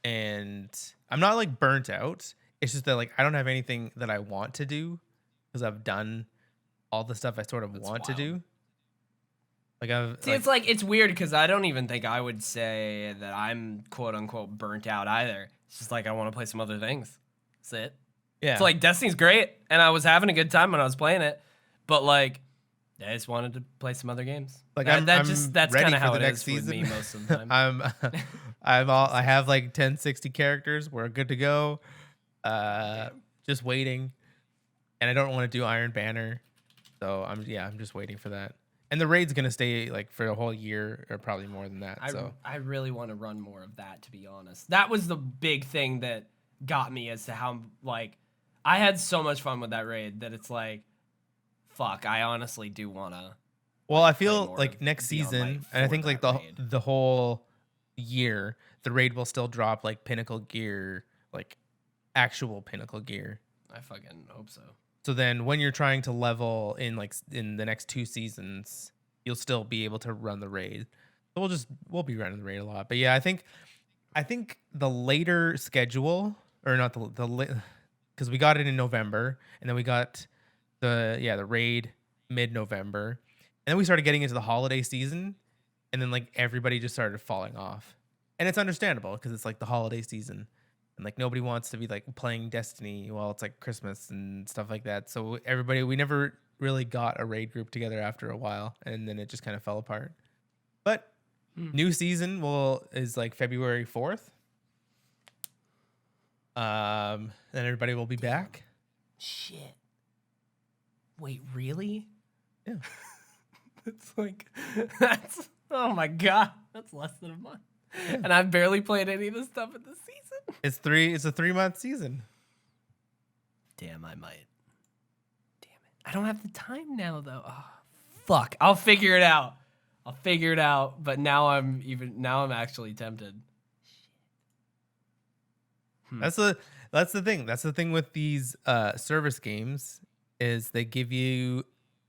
[SPEAKER 1] and I'm not like burnt out. It's just that like I don't have anything that I want to do because I've done all the stuff I sort of want to do. Like
[SPEAKER 2] it's like it's weird because I don't even think I would say that I'm quote unquote burnt out either. It's just like I want to play some other things. That's it.
[SPEAKER 1] Yeah.
[SPEAKER 2] It's like Destiny's great, and I was having a good time when I was playing it, but like I just wanted to play some other games.
[SPEAKER 1] Like that's
[SPEAKER 2] kind of how it
[SPEAKER 1] next
[SPEAKER 2] is
[SPEAKER 1] season.
[SPEAKER 2] with me most of the time.
[SPEAKER 1] I have like 1060 characters. We're good to go. Just waiting, and I don't want to do Iron Banner, so I'm just waiting for that. And the raid's gonna stay like for a whole year or probably more than that.
[SPEAKER 2] I really want to run more of that, to be honest. That was the big thing that got me as to how like I had so much fun with that raid that it's like, fuck, I honestly do wanna.
[SPEAKER 1] Well, I feel like next season, and I think like the whole year, the raid will still drop like pinnacle gear, like actual pinnacle gear.
[SPEAKER 2] I fucking hope so.
[SPEAKER 1] So then when you're trying to level in like in the next 2 seasons, you'll still be able to run the raid. So we'll be running the raid a lot. But yeah, I think the later schedule, or not because we got it in November, and then we got the raid mid-November, and then we started getting into the holiday season, and then like everybody just started falling off. And it's understandable because it's like the holiday season. And like nobody wants to be like playing Destiny while it's like Christmas and stuff like that. So we never really got a raid group together after a while, and then it just kind of fell apart. But new season is like February 4th. Then everybody will be back.
[SPEAKER 2] Shit. Wait, really?
[SPEAKER 1] Yeah.
[SPEAKER 2] Oh my god, that's less than a month. Yeah. And I've barely played any of this stuff in this season.
[SPEAKER 1] It's a 3-month season.
[SPEAKER 2] Damn, I might. Damn it. I don't have the time now though. Oh, fuck. I'll figure it out. But now I'm actually tempted.
[SPEAKER 1] That's the thing. That's the thing with these service games is they give you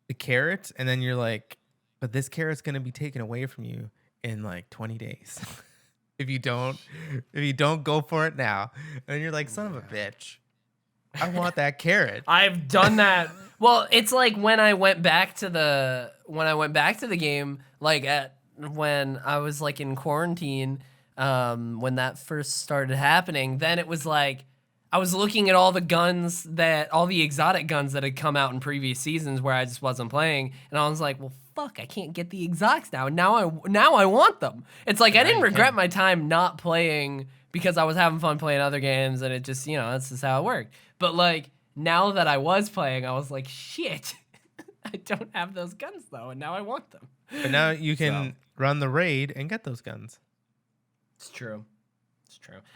[SPEAKER 1] the carrot, and then you're like, but this carrot's gonna be taken away from you in like 20 days. if you don't go for it now. And you're like, son of a bitch. I want that carrot.
[SPEAKER 2] I've done that. Well, it's like when I went back to the game, like when I was like in quarantine, when that first started happening, then it was like I was looking at all the exotic guns that had come out in previous seasons where I just wasn't playing, and I was like, well, fuck, I can't get the exotics now. And now I want them. It's like I didn't regret my time not playing because I was having fun playing other games, and it just, that's just how it worked. But like now that I was playing, I was like, shit, I don't have those guns though, and now I want them.
[SPEAKER 1] But now you can run the raid and get those guns.
[SPEAKER 2] It's true.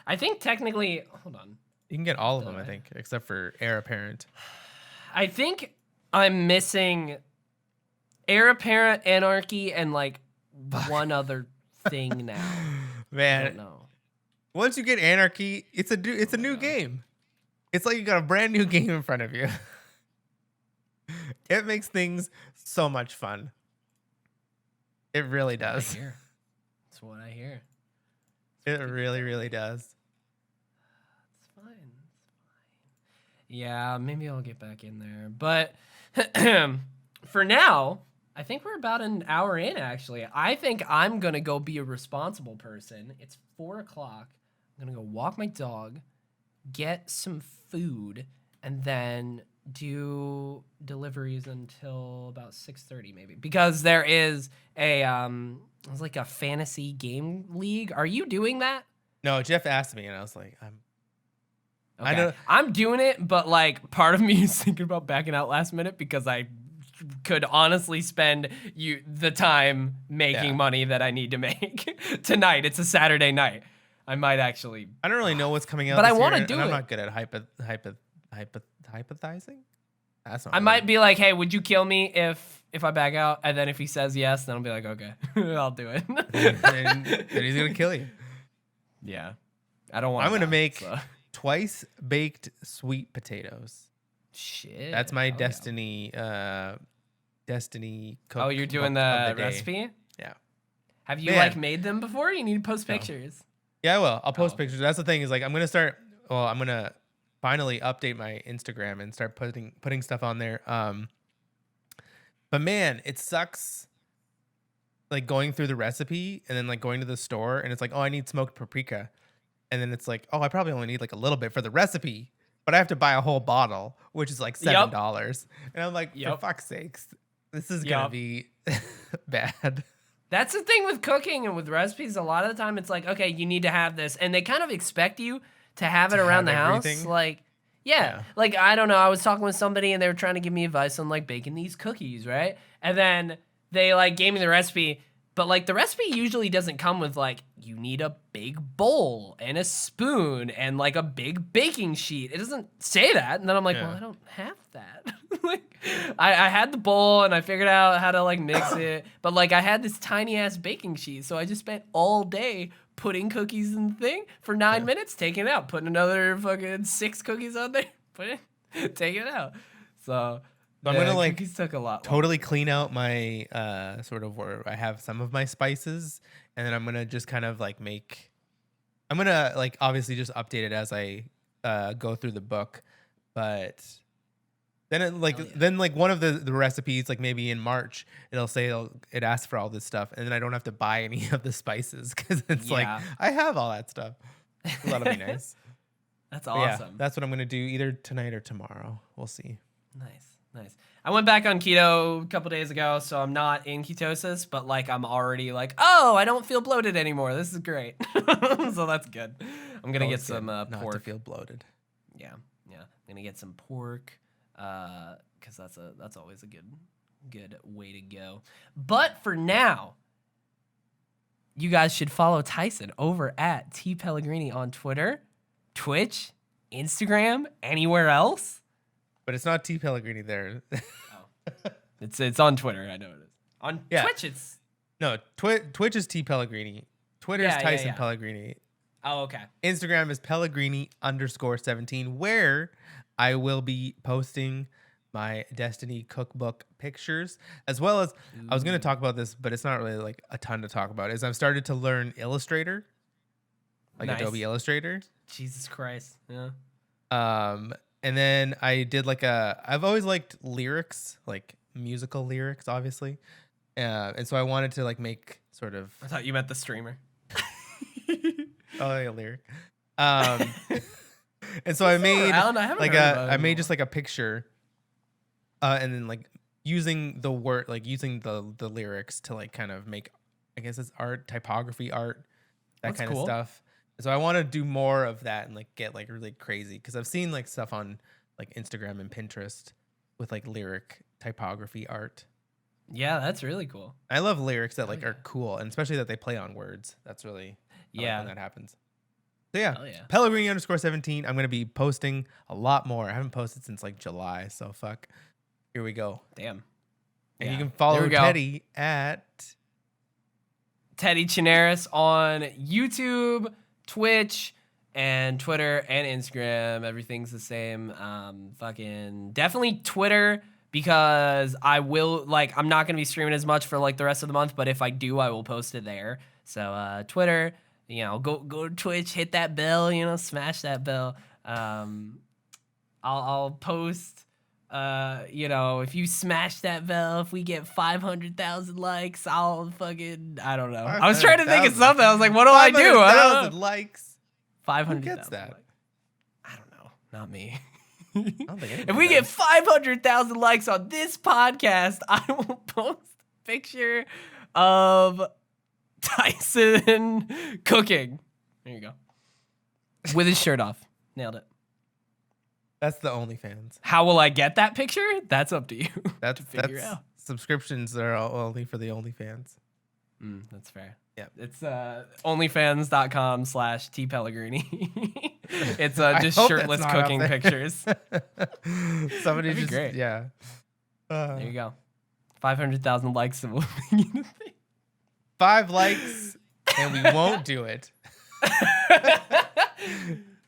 [SPEAKER 2] I think technically, hold on.
[SPEAKER 1] You can get all of them, I think, except for Heir Apparent.
[SPEAKER 2] I think I'm missing Heir Apparent, Anarchy, and like one other thing now.
[SPEAKER 1] Man,
[SPEAKER 2] I don't know.
[SPEAKER 1] Once you get Anarchy, it's a new game. It's like you got a brand new game in front of you. It makes things so much fun. It really does.
[SPEAKER 2] That's what I hear.
[SPEAKER 1] It really, really does.
[SPEAKER 2] It's fine. Yeah, maybe I'll get back in there. But for now, I think we're about an hour in, actually. I think I'm going to go be a responsible person. It's 4 o'clock. I'm going to go walk my dog, get some food, and then do deliveries until about 6:30 maybe. Because there is it's like a fantasy game league. Are you doing that?
[SPEAKER 1] No, Jeff asked me, and I was like,
[SPEAKER 2] I'm doing it, but like part of me is thinking about backing out last minute because I could honestly spend the time making money that I need to make tonight. It's a Saturday night. I might actually.
[SPEAKER 1] I don't really know what's coming out,
[SPEAKER 2] but
[SPEAKER 1] this
[SPEAKER 2] I want to
[SPEAKER 1] year,
[SPEAKER 2] do
[SPEAKER 1] and
[SPEAKER 2] it.
[SPEAKER 1] I'm not good at hypothesizing. That's not
[SPEAKER 2] I
[SPEAKER 1] right.
[SPEAKER 2] might be like, hey, would you kill me if I back out? And then if he says yes, then I'll be like, okay, I'll do it.
[SPEAKER 1] then he's gonna kill you.
[SPEAKER 2] Yeah, I don't want.
[SPEAKER 1] I'm gonna make twice baked sweet potatoes.
[SPEAKER 2] Shit,
[SPEAKER 1] that's my Destiny. Destiny cook.
[SPEAKER 2] Oh, you're doing the recipe?
[SPEAKER 1] Yeah.
[SPEAKER 2] Have you like made them before? You need to post pictures.
[SPEAKER 1] Yeah, I will. I'll post pictures. That's the thing is like I'm gonna finally update my Instagram and start putting stuff on there. But man, it sucks like going through the recipe and then like going to the store and it's like, oh, I need smoked paprika. And then it's like, oh, I probably only need like a little bit for the recipe, but I have to buy a whole bottle, which is like $7. And I'm like, for fuck's sakes, this is gonna be bad. That's
[SPEAKER 2] the thing with cooking and with recipes. A lot of the time it's like, okay, you need to have this. And they kind of expect you to have it around the house. Like, like, I don't know. I was talking with somebody and they were trying to give me advice on like baking these cookies, right? And then they like gave me the recipe, but like the recipe usually doesn't come with like, you need a big bowl and a spoon and like a big baking sheet. It doesn't say that. And then I'm like, well, I don't have that. Like, I had the bowl and I figured out how to like mix it, but like I had this tiny ass baking sheet. So I just spent all day putting cookies in the thing for 9 minutes, taking it out, putting another fucking 6 cookies on there, take it out. So
[SPEAKER 1] I'm gonna like
[SPEAKER 2] cookies took a lot
[SPEAKER 1] totally clean out my sort of where I have some of my spices, and then I'm gonna just kind of like I'm gonna like obviously just update it as I go through the book, but then then one of the recipes like maybe in March it'll say it asks for all this stuff, and then I don't have to buy any of the spices because it's like I have all that stuff. So that'll be nice.
[SPEAKER 2] That's awesome.
[SPEAKER 1] Yeah, that's what I'm gonna do either tonight or tomorrow. We'll see.
[SPEAKER 2] Nice. I went back on keto a couple days ago, so I'm not in ketosis, but like I'm already like, oh, I don't feel bloated anymore. This is great. So that's good. I'm gonna get some pork.
[SPEAKER 1] Not to feel bloated.
[SPEAKER 2] Yeah. I'm gonna get some pork, because that's always a good way to go. But for now, you guys should follow Tyson over at T Pellegrini on Twitter, Twitch, Instagram, anywhere else.
[SPEAKER 1] But it's not T Pellegrini there.
[SPEAKER 2] It's on Twitter. I know it is. On Twitch, it's
[SPEAKER 1] Twitch is T Pellegrini. Twitter is Tyson Pellegrini.
[SPEAKER 2] Oh, okay.
[SPEAKER 1] Instagram is Pellegrini_17, where I will be posting my Destiny cookbook pictures, as well as I was going to talk about this, but it's not really like a ton to talk about. Is I've started to learn Illustrator, like
[SPEAKER 2] Nice.
[SPEAKER 1] Adobe Illustrator.
[SPEAKER 2] Jesus Christ. Yeah.
[SPEAKER 1] And then I did like I've always liked lyrics, like musical lyrics, obviously. And so I wanted to like make sort of.
[SPEAKER 2] I thought you meant the streamer.
[SPEAKER 1] Oh, yeah, lyric. And so I made I made just like a picture, and then like using the word, like using the lyrics to like kind of make, I guess it's art, typography art, that
[SPEAKER 2] That's
[SPEAKER 1] kind
[SPEAKER 2] cool.
[SPEAKER 1] of stuff. So I want to do more of that and like get like really crazy, because I've seen like stuff on like Instagram and Pinterest with like lyric typography art.
[SPEAKER 2] Yeah, that's really cool.
[SPEAKER 1] I love lyrics that like are cool, and especially that they play on words. That's really I like when that happens. So yeah, Pellegrini _17. I'm gonna be posting a lot more. I haven't posted since like July, so fuck. Here we go.
[SPEAKER 2] Damn.
[SPEAKER 1] And you can follow Teddy at
[SPEAKER 2] Teddy Chinaris on YouTube, Twitch, and Twitter and Instagram. Everything's the same. Fucking definitely Twitter, because I will, like, I'm not gonna be streaming as much for like the rest of the month, but if I do, I will post it there. So Twitter, you know, go to Twitch, hit that bell, you know, smash that bell. I'll post. You know, if you smash that bell, if we get 500,000 likes, I'll fucking, I don't know. I was trying to think of something. I was like, what do I do?
[SPEAKER 1] 500,000 likes.
[SPEAKER 2] 500,000.
[SPEAKER 1] Who gets that?
[SPEAKER 2] Likes. I don't know. Not me.
[SPEAKER 1] I don't think
[SPEAKER 2] if we get 500,000 likes on this podcast, I will post a picture of Tyson cooking. There you go. With his shirt off. Nailed it.
[SPEAKER 1] That's the OnlyFans.
[SPEAKER 2] How will I get that picture? That's up to you.
[SPEAKER 1] That's to figure out. Subscriptions are only for the OnlyFans.
[SPEAKER 2] That's fair.
[SPEAKER 1] Yeah.
[SPEAKER 2] It's onlyfans.com/tpellegrini. It's just shirtless cooking pictures.
[SPEAKER 1] Somebody just
[SPEAKER 2] great.
[SPEAKER 1] Yeah.
[SPEAKER 2] There you go. 500,000 likes and we'll
[SPEAKER 1] 5 likes and we won't do it.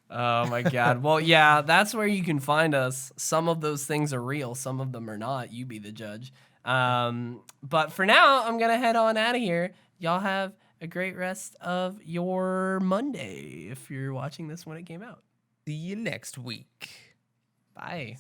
[SPEAKER 2] Oh my God. Well, yeah, that's where you can find us. Some of those things are real, some of them are not. You be the judge. But for now, I'm gonna head on out of here. Y'all have a great rest of your Monday if you're watching this when it came out.
[SPEAKER 1] See you next week.
[SPEAKER 2] Bye.